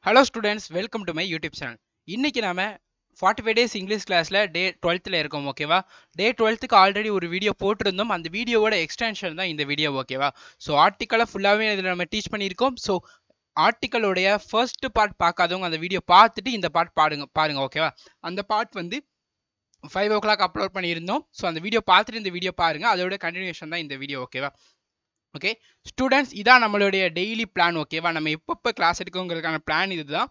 Hello students, welcome to my YouTube channel. இன்னைக்கு நாம 45 days English கிளாஸ்ல டே 12th இருக்கோம். ஓகேவா? டே 12க்கு ஆல்ரெடி ஒரு வீடியோ போட்டிருந்தோம். அந்த வீடியோவோட எக்ஸ்டென்ஷன் தான் இந்த வீடியோ. ஓகேவா? ஸோ ஆர்டிக்கலை ஃபுல்லாகவே இதில் நம்ம டீச் பண்ணியிருக்கோம். ஸோ ஆர்டிக்கலோடைய ஃபர்ஸ்ட் பார்ட் பார்க்காதவங்க அந்த வீடியோ பார்த்துட்டு இந்த பார்ட் பாருங்க. ஓகேவா? அந்த பார்ட் வந்து 5 o'clock அப்லோட் பண்ணியிருந்தோம். ஸோ அந்த வீடியோ பார்த்துட்டு இந்த வீடியோ பாருங்க. அதோட கண்டினியூஷன் தான் இந்த வீடியோ. ஓகேவா? ஓகே ஸ்டூடெண்ட்ஸ், இதான் நம்மளுடைய டெய்லி பிளான். ஓகேவா? நம்ம எப்பப்போ கிளாஸ் எடுக்கோங்கிறதுக்கான பிளான் இதுதான்.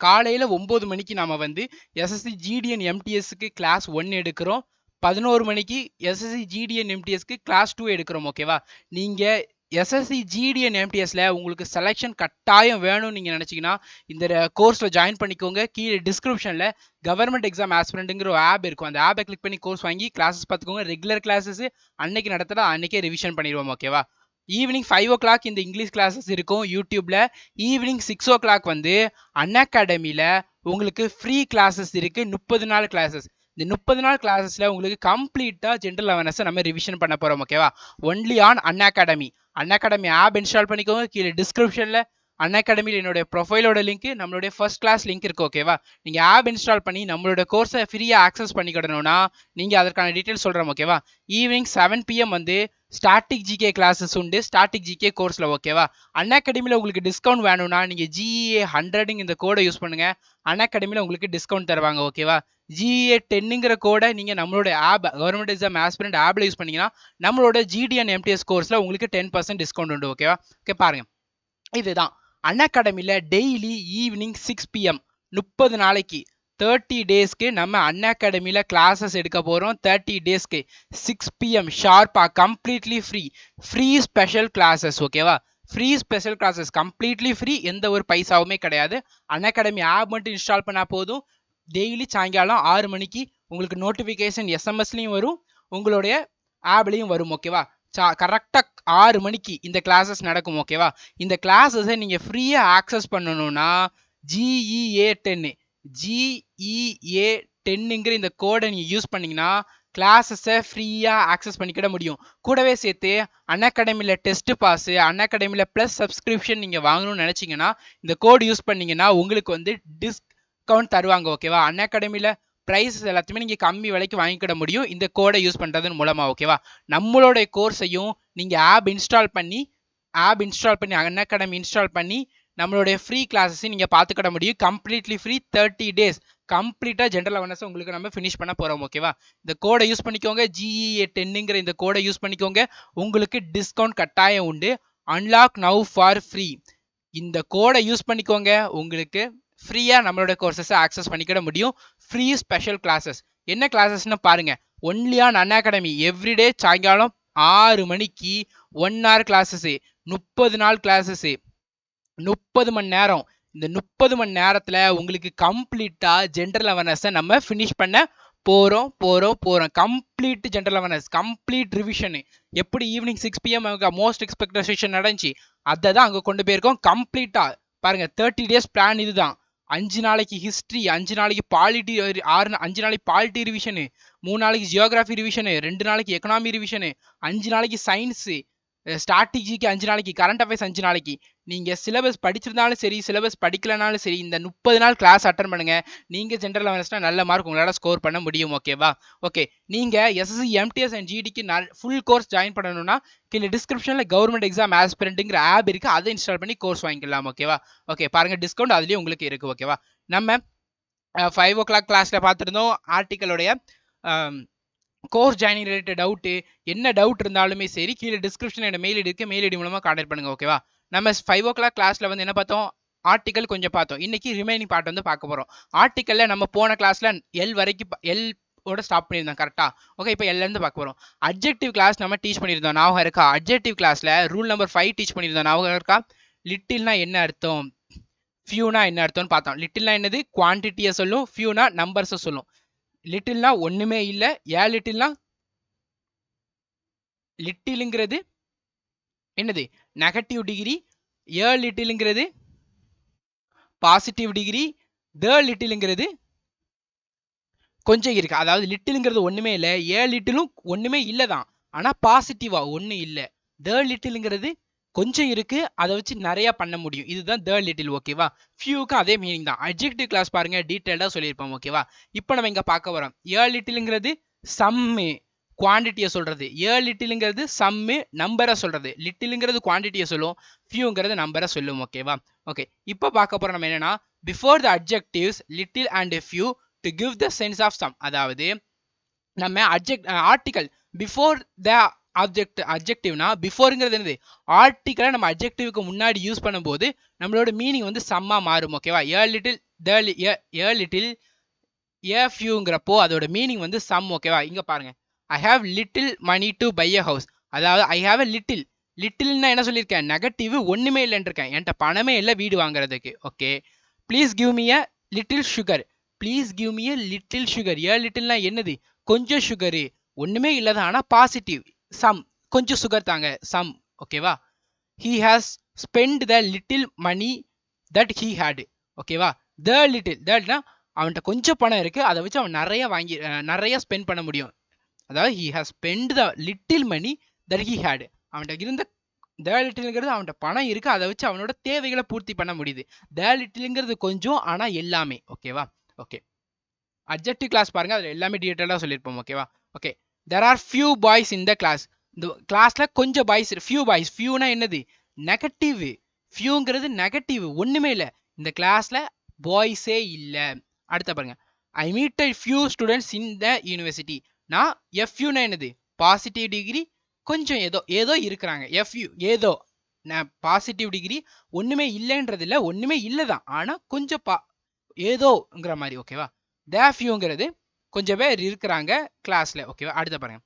காலையில் 9 மணிக்கு நாம் வந்து எஸ்எஸ்சி ஜிடிஎன் எம்டிஎஸ்க்கு கிளாஸ் 1 எடுக்கிறோம். 11 மணிக்கு எஸ்எஸ்சி ஜிடிஎன் எம்டிஎஸ்க்கு கிளாஸ் 2 எடுக்கிறோம். ஓகேவா? நீங்கள் எஸ்எஸ்சி ஜிடிஎன் எம்டிஎஸ்ல உங்களுக்கு செலெக்ஷன் கட்டாயம் வேணும்னு நீங்கள் நினச்சிங்கன்னா இந்த கோர்ஸில் ஜாயின் பண்ணிக்கோங்க. கீழே டிஸ்கிரிப்ஷனில் கவர்மெண்ட் எக்ஸாம் ஆஸ்பிரண்ட்டுங்கிற ஒரு ஆப் இருக்கும். அந்த ஆப்பை கிளிக் பண்ணி கோர்ஸ் வாங்கி கிளாஸஸ் பார்த்துக்கோங்க. ரெகுலர் கிளாஸஸ் அன்னைக்கு நடத்துகிற அன்னைக்கே ரிவிஷன் பண்ணிடுவோம். ஓகேவா? ஈவினிங் 5 o'clock இந்த இங்கிலீஷ் கிளாஸஸ் இருக்கும் யூடியூப்ல. ஈவினிங் 6 o'clock வந்து அன்அகாடமியில் உங்களுக்கு ஃப்ரீ கிளாஸஸ் இருக்கு. 30 நாள் கிளாஸஸ். இந்த 30 நாள் கிளாஸஸ்ல உங்களுக்கு கம்ப்ளீட்டா ஜென்ரல் அவேர்னஸ் நம்ம ரிவிஷன் பண்ண போறோம். ஓகேவா? Only on Unacademy. Unacademy app install பண்ணிக்கோங்க. கீழே டிஸ்கிரிப்ஷன்ல அன்அகாடமியில் என்னுடைய ப்ரொஃபைலோட லிங்க், நம்மளுடைய ஃபர்ஸ்ட் கிளாஸ் லிங்க் இருக்கு. ஓகேவா? நீங்க ஆப் இன்ஸ்டால் பண்ணி நம்மளோட கோர்ஸை ஃப்ரீயா ஆக்சஸ் பண்ணிக்கிடணும்னா நீங்க அதற்கான டீட்டெயில் சொல்றோம். ஓகேவா? ஈவினிங் 7 PM வந்து ஸ்டாட்டிக் ஜிகே கிளாஸஸ் உண்டு. ஸ்டாட்டிக் ஜிகே கோர்ஸ்ல. ஓகேவா? அன்அகாடமியில் உங்களுக்கு டிஸ்கவுண்ட் வேணும்னா நீங்க GEA 100 இந்த கோடை யூஸ் பண்ணுங்க. அன்அகாடமியில் உங்களுக்கு டிஸ்கவுண்ட் தருவாங்க. ஓகேவா? GEA 10ங்கிற கோடை நீங்க நம்மளோட ஆப் கவர்மெண்ட் எக்ஸாம் ஆஸ்பிரண்ட் ஆப்ல யூஸ் பண்ணீங்கன்னா நம்மளோட GDN MTS கோர்ஸ்ல உங்களுக்கு 10% டிஸ்கவுண்ட் உண்டு. ஓகேவா? ஓகே, பாருங்க. இதுதான் அன்அகாடமியில் டெய்லி ஈவினிங் 6 PM 30 நாளைக்கு 30 டேஸ்க்கு நம்ம அன்அகாடமியில் கிளாஸஸ் எடுக்க போகிறோம். 30 டேஸ்க்கு 6 PM ஷார்ப்பாக கம்ப்ளீட்லி ஃப்ரீ ஸ்பெஷல் கிளாஸஸ். ஓகேவா? Free special classes completely free. எந்த ஒரு பைசாவுமே கிடையாது. அன்அகாடமி ஆப் மட்டும் இன்ஸ்டால் பண்ணால் போதும். டெய்லி சாயங்காலம் 6 மணிக்கு உங்களுக்கு நோட்டிஃபிகேஷன் எஸ்எம்எஸ்லையும் வரும், உங்களுடைய ஆப்லையும் வரும். ஓகேவா? கரெக்டாக 6 மணிக்கு இந்த கிளாஸஸ் நடக்கும். ஓகேவா? இந்த கிளாஸஸை நீங்கள் ஃப்ரீயாக ஆக்சஸ் பண்ணணும்னா GEA 10ங்கிற இந்த கோடை நீங்கள் யூஸ் பண்ணிங்கன்னா கிளாஸஸை ஃப்ரீயாக ஆக்சஸ் பண்ணிக்கிட முடியும். கூடவே சேர்த்து அன்அகாடமியில் டெஸ்ட் பாஸு, அன்அகாடமியில் ப்ளஸ் சப்ஸ்கிரிப்ஷன் நீங்கள் வாங்கணும்னு நினச்சிங்கன்னா இந்த கோடு யூஸ் பண்ணிங்கன்னா உங்களுக்கு வந்து டிஸ்கவுண்ட் தருவாங்க. ஓகேவா? அன்அகாடமியில் ப்ரைஸ் எல்லாத்தையுமே நீங்கள் கம்மி விலைக்கு வாங்கிக்கிட முடியும் இந்த கோடை யூஸ் பண்ணுறதன் மூலமாக. ஓகேவா? நம்மளுடைய கோர்ஸையும் நீங்கள் ஆப் இன்ஸ்டால் பண்ணி அன்அகாடமி இன்ஸ்டால் பண்ணி நம்மளுடைய ஃப்ரீ கிளாஸஸையும் நீங்கள் பார்த்துக்கிட முடியும். Completely free. 30 டேஸ் கம்ப்ளீட்டாக ஜென்ரல் அவேர்னஸ் உங்களுக்கு நம்ம ஃபினிஷ் பண்ண போகிறோம். ஓகேவா? இந்த கோடை யூஸ் பண்ணிக்கோங்க. GEA 10ங்கிற இந்த கோடை யூஸ் பண்ணிக்கோங்க. உங்களுக்கு டிஸ்கவுண்ட் கட்டாயம் உண்டு. Unlock now for free. இந்த கோடை யூஸ் பண்ணிக்கோங்க. உங்களுக்கு ஃப்ரீயாக நம்மளோட கோர்சஸை ஆக்சஸ் பண்ணிக்கிட முடியும். Free special classes. என்ன கிளாஸஸ்னு பாருங்க. ஒன்லி ஆன் அன்அகாடமி எவ்ரிடே சாயங்காலம் 6 மணிக்கு 1 hour கிளாஸஸ். 30 நாள் கிளாஸஸ், 30 மணி நேரம். இந்த 30 மணி நேரத்தில் உங்களுக்கு கம்ப்ளீட்டாக ஜென்ரல் அவேர்னஸை நம்ம ஃபினிஷ் பண்ண போகிறோம். Complete general awareness, complete revision. எப்படி evening 6 PM most expected session நடந்துச்சு அதை தான் அங்கே கொண்டு போயிருக்கோம். கம்ப்ளீட்டாக பாருங்க. 30 டேஸ் பிளான் இதுதான். 5 நாளைக்கு ஹிஸ்ட்ரி, 5 நாளைக்கு பாலிட்டி, 5 நாளைக்கு பாலிட்டி ரிவிஷனு, 3 நாளைக்கு ஜியோகிராஃபி ரிவிஷனு, 2 நாளைக்கு எக்கனாமி ரிவிஷனு, 5 நாளைக்கு சயின்ஸு, ஸ்ட்ராட்டஜிக்கு 5 நாளைக்கு, கரண்ட் அஃபேர்ஸ் 5 நாளைக்கு. நீங்கள் சிலபஸ் படிச்சிருந்தாலும் சரி, சிலபஸ் படிக்கலனாலும் சரி, இந்த 30 நாள் கிளாஸ் அட்டன் பண்ணுங்க. நீங்கள் ஜென்ரல் அவேர்னஸ்னா நல்ல மார்க் உங்களால் ஸ்கோர் பண்ண முடியும். ஓகேவா? ஓகே, நீங்கள் எஸ்எஸ்சி MTS அண்ட் GDக்கு ஃபுல் கோர்ஸ் ஜாயின் பண்ணணும்னா கீழே டிஸ்கிரிப்ஷனில் கவர்மெண்ட் எக்ஸாம் ஆஸ்பிரண்ட்டுங்கிற ஆப் இருக்குது. அதை இன்ஸ்டால் பண்ணி கோர்ஸ் வாங்கிக்கலாம். ஓகேவா? ஓகே, பாருங்கள், டிஸ்கவுண்ட் அதுலேயும் உங்களுக்கு இருக்குது. ஓகேவா? நம்ம 5 o'clock கிளாஸில் பார்த்துருந்தோம் ஆர்டிக்கலோடைய கோர்ஸ் ஜாயினிங் ரிலேட்டட் டவுட்டு. என்ன டவுட் இருந்தாலுமே சரி கீழே டிஸ்கிரிப்ஷன் என்னோட மெயில் ஐடி இருக்குது. மெயில் ஐடி மூலமாக கான்டாக்ட் பண்ணுங்கள். ஓகேவா? நம்ம 5 o'clock கிளாஸில் வந்து என்ன பார்த்தோம்? ஆர்டிக்கல் கொஞ்சம் பார்த்தோம். இன்னைக்கு ரிமைனிங் பார்ட் வந்து பார்க்க போகிறோம். ஆர்டிக்கலில் நம்ம போன கிளாஸில் எல் வரைக்கும் ஓட ஸ்டாப் பண்ணியிருந்தோம். கரெக்டாக? ஓகே, இப்போ எல்லேருந்து பார்க்க போகிறோம். அட்ஜெக்டிவ் கிளாஸ் நம்ம டீச் பண்ணியிருந்தோம். ஞாபகம் இருக்கா? அட்ஜெக்டிவ் கிளாஸில் ரூல் நம்பர் 5 டீச் பண்ணியிருந்தோம். ஞாபகம் இருக்கா? லிட்டில்னா என்ன அர்த்தம், ஃபியூனா என்ன அர்த்தம்னு பார்த்தோம். லிட்டில்னா என்னது? குவான்டிட்டியை சொல்லும். ஃபியூனா நம்பர்ஸை சொல்லும். லிட்டில்னா ஒன்றுமே இல்லை. ஏன் லிட்டில்னா? லிட்டிலுங்கிறது என்னது? Negative degree. லிட்டிலுங்கிறது பாசிட்டிவ் டிகிரி. லிட்டிலுங்கிறது கொஞ்சம் இருக்கு. அதாவது லிட்டிலுங்கிறது ஒண்ணுமே இல்லை. லிட்டிலும் ஒண்ணுமே இல்லை தான், ஆனால் பாசிட்டிவா ஒன்றும் இல்லை. லிட்டிலுங்கிறது கொஞ்சம் இருக்கு, அதை வச்சு நிறைய பண்ண முடியும். இதுதான் the little. ஓகேவா? ஃபியூக்கு அதே மீனிங் தான். அட்ஜெக்டிவ் கிளாஸ் பாருங்க, டீடைல்டா சொல்லியிருப்போம். ஓகேவா? இப்போ நம்ம இங்க பார்க்க வரோம். a littleங்கிறது சம்மு, குவான்டிட்டியை சொல்றது. a littleங்கிறது சம்மு, நம்பரை சொல்றது. லிட்டில்ங்கிறது குவான்டிட்டியை சொல்லும், ஃபியூங்கிறது நம்பரை சொல்லும். ஓகேவா? ஓகே, இப்போ பார்க்க போறோம் நம்ம என்னன்னா, before the adjectives little and few to give the sense of some. அதாவது நம்ம ஆர்டிகல் பிஃபோர் த அட்ஜெக்டிவ்னா, பிஃபோர்ங்கிறது என்னது? ஆர்டிகலை நம்ம அட்ஜெக்டிவ்க்கு முன்னாடி யூஸ் பண்ணும்போது நம்மளோட மீனிங் வந்து சம்மா மாறும். ஓகேவா? a little a fewங்கிறப்போ அதோட மீனிங் வந்து சம். ஓகேவா? இங்க பாருங்க, I have little money to buy a house. அதாவது ஐ ஹாவ் a லிட்டில். லிட்டில்னா என்ன சொல்லியிருக்கேன்? நெகட்டிவ், ஒண்ணுமே இல்லைன்னு இருக்கேன். என்கிட்ட பணமே இல்லை வீடு வாங்குறதுக்கு. Okay, please give me a little sugar. Please give me a little sugar. A லிட்டில்னா என்னது? கொஞ்சம் சுகரு, ஒண்ணுமே இல்லதான், ஆனா பாசிட்டிவ். சம், கொஞ்சம் சுகர் தாங்க, சம். ஓகேவா? he has spent the little money that he had. ஓகேவா? the little, thatனா அவன்கிட்ட கொஞ்சம் பணம் இருக்கு, அதை வச்சு அவன் நிறைய ஸ்பெண்ட் பண்ண முடியும். அதாவது he has spent the little money that he had. அவன்கிட்ட இருந்த the littleங்கிறது அவன்கிட்ட பணம் இருக்கு, அதை வச்சு அவனோட தேவைகளை பூர்த்தி பண்ண முடியுது. the littleங்கிறது கொஞ்சம், ஆனா எல்லாமே. ஓகேவா? ஓகே, அட்ஜெக்டிவ் கிளாஸ் பாருங்க, அதுல எல்லாமே டீடைலா சொல்லியிருப்போம். ஓகேவா? Okay, there are few boys in the class. இந்த கிளாஸ்ல கொஞ்சம் பாய்ஸ், few boys. fewனா என்னது? நெகட்டிவ். ஃபியூங்கிறது நெகட்டிவ், ஒண்ணுமே இல்ல. இந்த கிளாஸ்ல பாய்ஸே இல்ல. அடுத்த பாருங்க, I meet a few students in the university. நான் FUனா என்னது? பாசிட்டிவ் டிகிரி, கொஞ்சம் ஏதோ ஏதோ இருக்கிறாங்க. FU ஏதோ, பாசிட்டிவ் டிகிரி, ஒண்ணுமே இல்லைன்றது இல்ல, ஒண்ணுமே இல்லதான், ஆனா கொஞ்சம் ஏதோங்கிற மாதிரி. ஓகேவா? the fewங்கிறது கொஞ்சம் பேர் இருக்கிறாங்க கிளாஸ்ல. ஓகேவா? அடுத்த பாருங்க,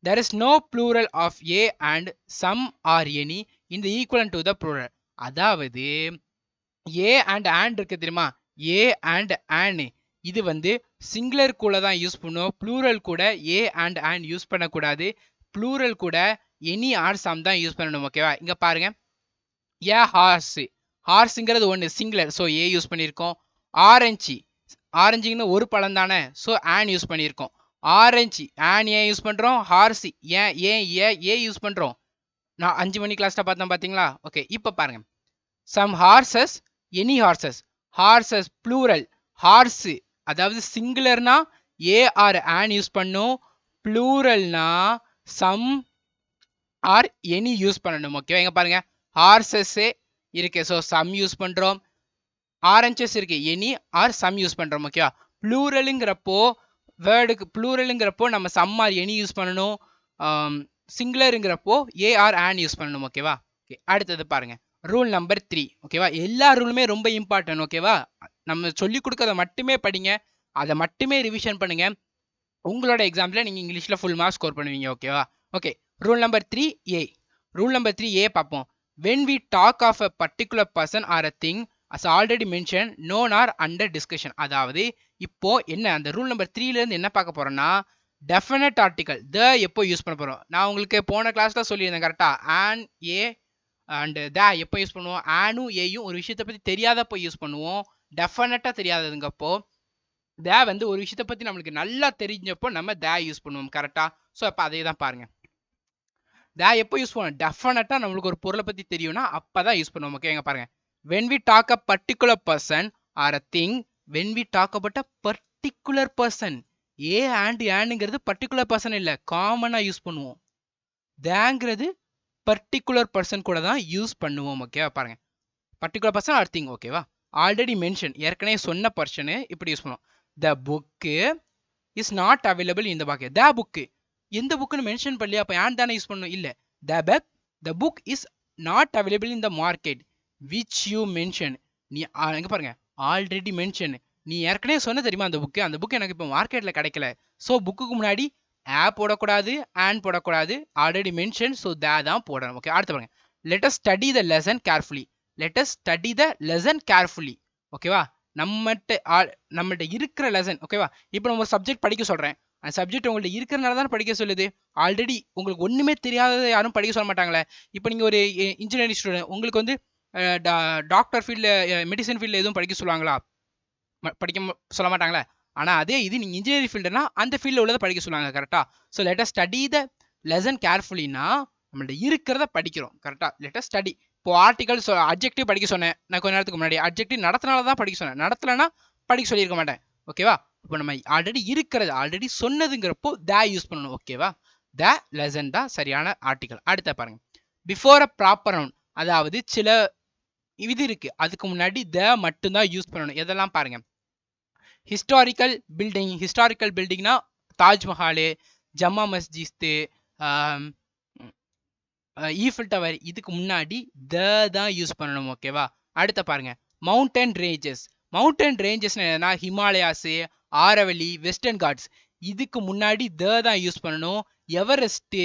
there is no plural of a and some or any in the equivalent to the plural. அதாவது a and இருக்கு தெரியுமா? a and an, இது வந்து சிங்குலர் கூட தான் யூஸ் பண்ணுவோம், ப்ளூரல் கூட a and யூஸ் பண்ணக்கூடாது. ப்ளூரல் கூட any or some தான் யூஸ் பண்ணணும். ஓகேவா? இங்க பாருங்க, a horse. ஹார்ஸ்ங்கிறது ஒன்று, சிங்குலர், ஸோ a யூஸ் பண்ணியிருக்கோம். ஆரஞ்சு, ஆரஞ்சுன்னு ஒரு பழம் தானே, ஸோ ஆன் யூஸ் பண்ணியிருக்கோம். ஆரஞ்சு, ஆன் ஏன் யூஸ் பண்றோம்? ஹார்ஸ் ஏன் ஏ யூஸ் பண்றோம்? நான் 5 மணி கிளாஸ்ல பார்த்தேன், பாத்தீங்களா? ஓகே, இப்போ பாருங்க, some horses, any horses. Horses plural, horse அதாவது சிங்குலர்னா ஏ ஆர் ஆன் யூஸ் பண்ணும், ப்ளூரல்னா சம் ஆர் எனி யூஸ் பண்ணணும். ஓகேவா? இங்க பாருங்க, ஹார்சஸ் இருக்கு, ஸோ சம் யூஸ் பண்றோம். ஆரஞ்சஸ் இருக்கு, எனி ஆர் சம் யூஸ் பண்றோம். ஓகேவா? ப்ளூரலுங்கிறப்போ, வேர்டுக்கு ப்ளூரலுங்கிறப்போ நம்ம சம் ஆர் எனி யூஸ் பண்ணணும். சிங்குலருங்கிறப்போ ஏ ஆர் ஆன் யூஸ் பண்ணணும். ஓகேவா? ஓகே, அடுத்தது பாருங்க, ரூல் நம்பர் 3. ஓகேவா? எல்லா ரூலுமே ரொம்ப இம்பார்ட்டன்ட். ஓகேவா? நம்ம சொல்லி கொடுக்கறத மட்டுமே படிங்க, அதை மட்டுமே ரிவிஷன் பண்ணுங்க. உங்களோட எக்ஸாம்ல நீங்க இங்கிலீஷ்ல ஃபுல் மார்க் ஸ்கோர் பண்ணுவீங்க. ஓகேவா? Okay, rule number 3A. Rule number 3A பார்ப்போம். when we talk of a particular person or a thing as already mentioned, known or under discussion. அதாவது இப்போ என்ன, அந்த ரூல் நம்பர் 3ல இருந்து என்ன பார்க்க போறோம்னா, டெஃபினட் ஆர்டிகல் த எப்போ யூஸ் பண்ண போறோம். நான் உங்களுக்கு போன கிளாஸ்ல சொல்லியிருந்தேன் கரெக்டா, ஆன் ஏ அண்ட் த எப்போ யூஸ் பண்ணுவோம்? ஆனும் ஏயும் ஒரு விஷயத்தை பத்தி தெரியாதப்போ யூஸ் பண்ணுவோம். டெஃபினட்டா தெரியாததுங்கப்போ. த வந்து ஒரு விஷயத்தை பத்தி நம்மளுக்கு நல்லா தெரிஞ்சப்போ நம்ம த யூஸ் பண்ணுவோம். கரெக்டா? ஸோ அப்போ அதே தான் பாருங்க, த எப்போ யூஸ் பண்ணுவோம்? டெஃபினட்டா நம்மளுக்கு ஒரு பொருளை பத்தி தெரியும்னா அப்பதான் யூஸ் பண்ணுவோம். ஓகே, இங்க பாருங்க, when we talk a particular person or a thing, when we talk about a particular person, a and ஏனுங்கிறது பர்டிகுலர் பர்சன் இல்ல, காமனா யூஸ் பண்ணுவோம். தேங்கிறது பர்டிகுலர் பர்சன் கூட தான் யூஸ் பண்ணுவோம். ஓகேவா? பாருங்க, பர்டிகுலர் பர்சன் ஆர் திங். ஓகேவா? ஆல்ரெடி மென்ஷன், ஏற்கனவே சொன்ன பர்சனு இப்படி யூஸ் பண்ணுவோம். த புக்கு இஸ் நாட் அவைலபிள் இந்த பாக்கே. த புக்கு, எந்த புக்குன்னு மென்ஷன் பண்ணலையா, அப்ப ஏன் தானே யூஸ் பண்ணணும்? இல்ல, the book is not available in the market which you mention. நீ எங்க பாருங்க, ஆல்ரெடி மென்ஷன், நீ ஏற்கனவே சொன்ன தெரியுமா அந்த புக்கு எனக்கு இப்போ மார்க்கெட்ல கிடைக்கல. ஸோ புக்குக்கு முன்னாடி போடக்கூடாது, ஆன் போடக்கூடாது, ஆல்ரெடி மென்ஷன், ஸோ தான் போடணும். ஓகே, அடுத்து பாருங்க, let us study the lesson carefully. Let us study the lesson carefully. ஓகேவா? நம்மகிட்ட இருக்கிற லெசன். ஓகேவா? இப்போ நம்ம சப்ஜெக்ட் படிக்க சொல்றேன், அந்த சப்ஜெக்ட் உங்கள்ட்ட இருக்கிறனால தான் படிக்க சொல்லுது. ஆல்ரெடி உங்களுக்கு ஒண்ணுமே தெரியாததை யாரும் படிக்க சொல்ல மாட்டாங்களே. இப்போ நீங்க ஒரு இன்ஜினியரிங் ஸ்டூடெண்ட், உங்களுக்கு வந்து டாக்டர் ஃபீல்டில், மெடிசன் ஃபீல்டில் எதுவும் படிக்க சொல்லுவாங்களா? படிக்க சொல்ல மாட்டாங்களே. ஆனா அதே இது நீங்க இன்ஜினியரிங் ஃபீல்டுனா அந்த ஃபீல்டில் உள்ளதை படிக்க சொல்லுவாங்க. கரெக்டா? So let us study the lesson கேர்ஃபுல்லினா நம்மள்ட்ட இருக்கிறத படிக்கிறோம். கரெக்டா? Let us study. இப்போ ஆர்டிகல் அட்ஜெக்டிவ் படிக்க சொன்னேன் நான் கொஞ்ச நேரத்துக்கு முன்னாடி. அட்ஜெக்டிவ் நடத்தினால தான் படிக்க சொன்னேன். நடத்தலைன்னா படிக்க சொல்லியிருக்க மாட்டேன். ஓகேவா? இப்போ நம்ம ஆல்ரெடி இருக்கிறது ஆல்ரெடி சொன்னதுங்கிறப்போ த யூஸ் பண்ணணும். ஓகேவா? த லெசன் தான் சரியான ஆர்டிகல். அடுத்த பாருங்க. பிஃபோர் அ ப்ராப்பர் நவுன், அதாவது சில இது இருக்கு, அதுக்கு முன்னாடி த மட்டும்தான் யூஸ் பண்ணணும். எதெல்லாம் பாருங்க. Historical building. ஹிஸ்டாரிக்கல் பில்டிங்னா தாஜ்மஹால், ஜம்மா மஸ்ஜித், ஈஃபில் டவர், இதுக்கு முன்னாடி த தான் யூஸ் பண்ணணும். ஓகேவா? அடுத்த பாருங்க. Mountain ranges. மவுண்டன் ரேஞ்சஸ் என்னன்னா ஹிமாலயாஸ், ஆரவல்லி, வெஸ்டர்ன் காட்ஸ், இதுக்கு முன்னாடி த தான் யூஸ் பண்ணணும். எவரெஸ்ட்,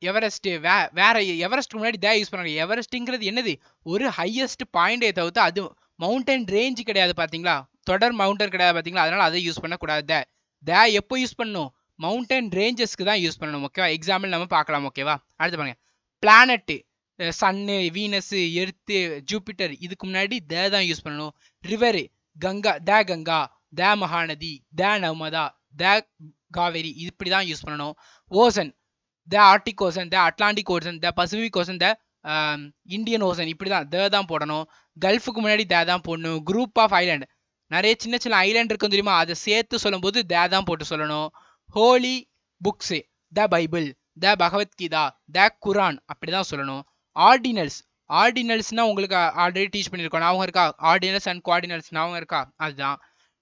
எவரெஸ்ட், வேற எவரெஸ்ட் முன்னாடி த யூஸ் பண்ணாங்க. எவரெஸ்ட்ங்கிறது என்னது? ஒரு ஹையஸ்ட் பாயிண்டே தவிர்த்து அது மவுண்டன் ரேஞ்ச் கிடையாது. பாத்தீங்களா? தொடர் மவுண்டன் கிடையாது. பாத்தீங்களா? அதனால அதை யூஸ் பண்ணக்கூடாது. த எப்போ யூஸ் பண்ணணும்? மவுண்டன் ரேஞ்சஸ்க்கு தான் யூஸ் பண்ணணும். ஓகேவா? எக்ஸாம்பிள் நம்ம பார்க்கலாம். ஓகேவா? அடுத்து பாருங்க. பிளானட், சன்னு, வீனஸ், எர்த்து, ஜூபிட்டர், இதுக்கு முன்னாடி த தான் யூஸ் பண்ணணும். ரிவர், கங்கா, த மகாநதி, த நர்மதா, த காவேரி, இப்படிதான் யூஸ் பண்ணணும். ஓசன், த ஆர்டிக் ஓசன், த அட்லாண்டிக் ஓசன், த பசிபிக் ஓசன், த இந்தியன் ஓசன், இப்படிதான் த தான் போடணும். கல்ஃபுக்கு முன்னாடி த தான் போடணும். குரூப் ஆஃப் ஐலாண்ட், நிறைய சின்ன சின்ன ஐலாண்ட் இருக்கும் தெரியுமா, அதை சேர்த்து சொல்லும்போது த தான் போட்டு சொல்லணும். ஹோலி புக்ஸ், த பைபிள், த பகவத்கீதா, த குரான், அப்படிதான் சொல்லணும். ஆர்டினல்ஸ், ஆர்டினல்ஸ்னா உங்களுக்கு ஆல்ரெடி டீச் பண்ணியிருக்கோம், ஞாபகம் இருக்கா? ஆர்டினல்ஸ் அண்ட் குவார்டினல்ஸ் ஞாபகம் இருக்கா? அதுதான்.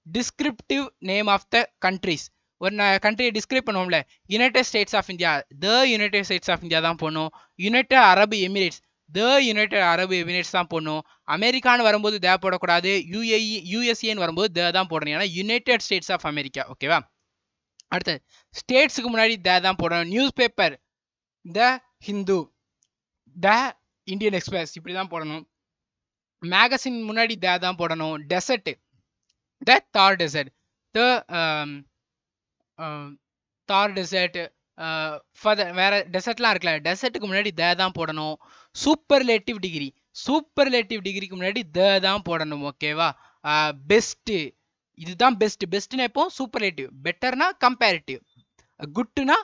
Descriptive name of the countries, ஒரு கண்ட்ரியை டிஸ்கிரைப் பண்ணுவோம்ல, United States of India, the United States of India தான் போடணும். United Arab Emirates, the United Arab Emirates தான் போடணும். அமெரிக்கான்னு வரும்போது த போடக்கூடாது. யுஏஇ, யூஎஸ்ஏன்னு வரும்போது த தான் போடணும். ஏன்னா யுனைடெட் ஸ்டேட்ஸ் ஆஃப் அமெரிக்கா. ஓகேவா? அடுத்து ஸ்டேட்ஸுக்கு முன்னாடி த தான் போடணும். News paper, the Hindu, the Indian express, இப்படி தான் போடணும். மேகசின் முன்னாடி த தான் போடணும். டெசர்ட், த தார் டெசர்ட், த தார் டெசர்ட், வேற டெசர்ட்லாம் இருக்குல்ல, டெசர்ட்டுக்கு முன்னாடி த தான் போடணும். சூப்பர்லேட்டிவ் டிகிரி, சூப்பர்லேட்டிவ் டிகிரிக்கு முன்னாடி த தான் போடணும். ஓகேவா? பெஸ்ட், இதுதான் பெஸ்ட். பெஸ்ட்னா எப்போ? சூப்பர்லேட்டிவ். பெட்டர்னா கம்பேரிட்டிவ். குட்னா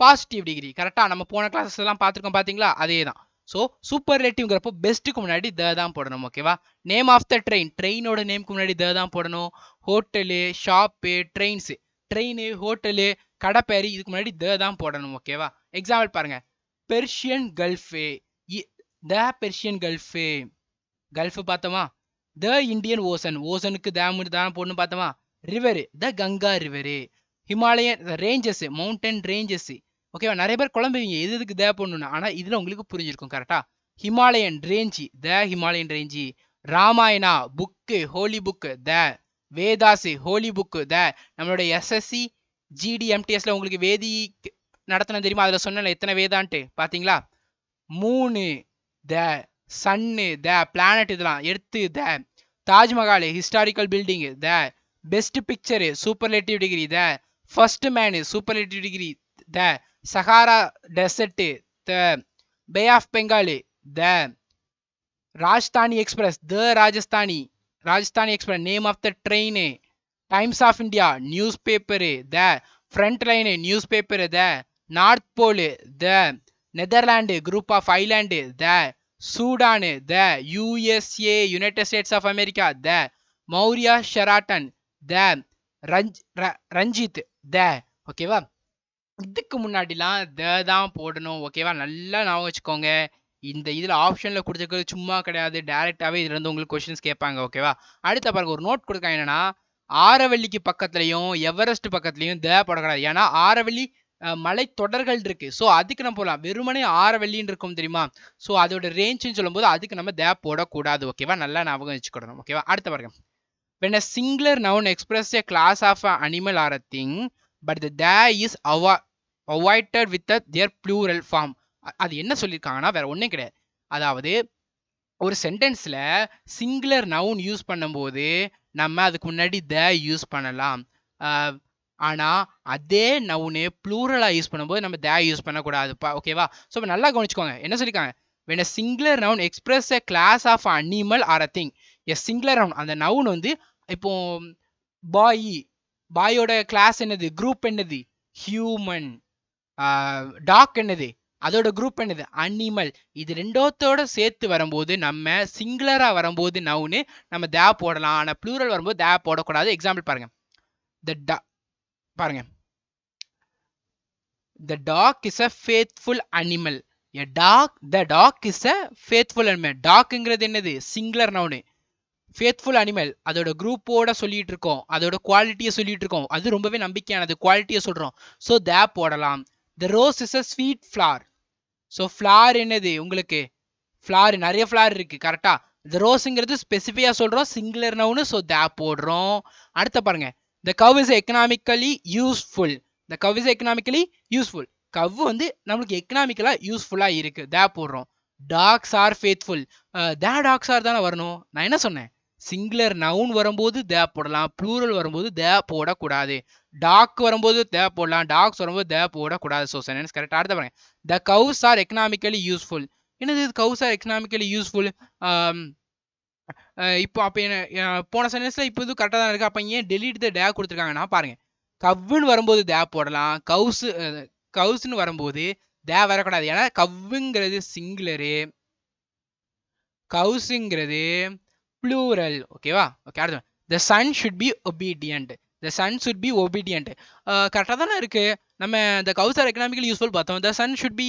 பாசிட்டிவ் டிகிரி. கரெக்டா? நம்ம போன கிளாஸஸ் எல்லாம் பார்த்துருக்கோம். பாத்தீங்களா? அதே தான். ஸோ சூப்பர்லேட்டிவ்ங்கிறப்போ பெஸ்ட்டுக்கு முன்னாடி த தான் போடணும். ஓகேவா? நேம் ஆஃப் த ட்ரெயின், ட்ரெயினோட நேம்க்கு முன்னாடி த தான் போடணும். Hotel, shop, trains, train, hotel, கடப்பேரி, இதுக்கு முன்னாடி த தான் போடணும். ஓகேவா? எக்ஸாம்பிள் பாருங்க. Persian Gulf, the Persian Gulf, Gulf பார்த்தோமா? த இந்தியன் ஓசன், ஓசனுக்கு த தான் போடணும் பார்த்தோமா? River, the Ganga river. Himalayan ranges, mountain ranges. ஓகேவா? நிறைய பேர் குழம்புவீங்க எது எதுக்கு த போடணும்னு. ஆனா இதுல உங்களுக்கு புரிஞ்சிருக்கும். கரெக்டா? Himalayan range, the Himalayan range. Ramayana book, holy book, the. Vedas, holy book, the. நம்மளோட எஸ்எஸ்சி ஜிடி எம்டிஎஸ்ல உங்களுக்கு வேதி நடத்தின தெரியுமா? அதுல சொன்ன எத்தனை வேதான்ட்டு பாத்தீங்களா? 3, த. Sun, the. பிளானட், இதெல்லாம் earth, the. Taj Mahal, historical building, the. Best picture, superlative degree, the. First man, superlative degree, the. Sahara desert, the. Bay of Bengal, the. Rajasthani Express, the Rajasthani, Rajasthani Express. Name of the train, Times of India newspaper, the. Front line newspaper, the. North Pole, the. Netherland group of island, the. Sudan, the. USA United States of America, the. Maurya Sheraton, த. ரஞ்சித், த. ஓகேவா? இதுக்கு முன்னாடிலாம் த தான் போடணும். ஓகேவா? நல்லா ஞாபகம் வச்சுக்கோங்க. இந்த இதுல ஆப்ஷன்ல கொடுத்துருக்கிறது சும்மா கிடையாது, டைரக்டாவே இதுல இருந்து உங்களுக்கு கொஸ்டின்ஸ் கேட்பாங்க. ஓகேவா? அடுத்த பாருங்க, ஒரு நோட் கொடுக்க என்னன்னா, ஆரவல்லிக்கு பக்கத்துலயும் எவரெஸ்ட் பக்கத்துலயும் த போடக்கூடாது. ஏன்னா ஆரவல்லி மலை தொடர்கள் இருக்கு. ஸோ அதுக்கு நம்ம போகலாம். வெறுமனே ஆரவல்லின்னு இருக்கும் தெரியுமா? ஸோ அதோட ரேஞ்சுன்னு சொல்லும்போது அதுக்கு நம்ம த போடக்கூடாது. ஓகேவா? நல்லா ஞாபகம் வச்சுக்கணும். ஓகேவா? அடுத்த பாருங்க. When a singular noun expresses a class of an animal or a thing, but the is avoided with their plural form. அது என்ன சொல்லியிருக்காங்கன்னா வேற ஒன்றும் கிடையாது. அதாவது ஒரு சென்டென்ஸ்ல சிங்குலர் நவுன் யூஸ் பண்ணும்போது நம்ம அதுக்கு முன்னாடி த யூஸ் பண்ணலாம். ஆனா அதே நவுனு ப்ளூரலா யூஸ் பண்ணும்போது நம்ம த யூஸ் பண்ணக்கூடாதுப்பா. ஓகேவா? ஸோ நல்லா கவனிச்சுக்கோங்க. என்ன சொல்லியிருக்காங்க? when a singular noun express a class of animal or a thing, a singular noun, அந்த நவுன் வந்து இப்போ பாய், பாயோட கிளாஸ் என்னது? குரூப் என்னது? ஹியூமன். டாக் என்னது, அதோட குரூப் என்னது, அனிமல். இது ரெண்டோத்தோட சேர்த்து வரும்போது நம்ம சிங்குலரா வரும்போது நவுனு நம்ம தே போடலாம். ஆனா ப்ளூரல் வரும்போது தே போடக்கூடாது. எக்ஸாம்பிள் பாருங்க. பாருங்க, the dog is a faithful animal. the dog is a faithful animal. டாக்ங்கிறது என்னது, சிங்குலர் நவுனு. ஃபேத்ஃபுல் அனிமல் அதோட குரூப்போட சொல்லிட்டு இருக்கோம், அதோட குவாலிட்டியை சொல்லிட்டு இருக்கோம். அது ரொம்பவே நம்பிக்கையானது, குவாலிட்டியை சொல்றோம். ஸோ தே போடலாம். The rose is a sweet flower. So flower என்னது உங்களுக்கு, ஃப்ளார் நிறைய ஃப்ளார் இருக்கு கரெக்டா. த ரோஸ்ங்கிறது ஸ்பெசிஃபிக்கா சொல்றோம், சிங்குலர் நவுனு. ஸோ தே போடுறோம். அடுத்த பாருங்க, the cow is economically useful. The cow is economically useful. Cow வந்து நம்மளுக்கு எக்கனாமிக்கலா யூஸ்ஃபுல்லா இருக்கு, தே போடுறோம். Dogs are faithful. The dogs are தானே வரணும். நான் என்ன சொன்னேன், சிங்குலர் நவுன் வரும்போது தே போடலாம், ப்ளூரல் வரும்போது தே போடக்கூடாது. டாக் வரும்போது தே போடலாம், டாக்ஸ் வரும்போது தே போடக்கூடாது. So sentence correct. அடுத்த பாருங்க, த கவ்ஸ் ஆர் எக்கனாமிக்கலி யூஸ்ஃபுல். என்னது கவ்ஸ் ஆர் எக்கனாமிக்கலி யூஸ்ஃபுல். இப்போ அப்போ என்ன போன சென்டென்ஸ்ல இப்போ இது கரெக்டாக தான் இருக்கு. அப்போ ஏன் டெலிட் த டே கொடுத்துருக்காங்கன்னா பாருங்க, கவ்வுன்னு வரும்போது தே போடலாம், கவுஸ்ன்னு வரும்போது தே வரக்கூடாது. ஏன்னா கவ்வுங்கிறது சிங்குலரு, கவுஸுங்கிறது ப்ளூரல். ஓகேவா. ஓகே. அடுத்து, the son should be obedient. The son should be obedient கரெக்டாக தானே இருக்கு. நம்ம இந்த கவுஸ் ஆர் எக்கனாமிக்கலி யூஸ்ஃபுல் பார்த்தோம். த சன் ஷுட் பி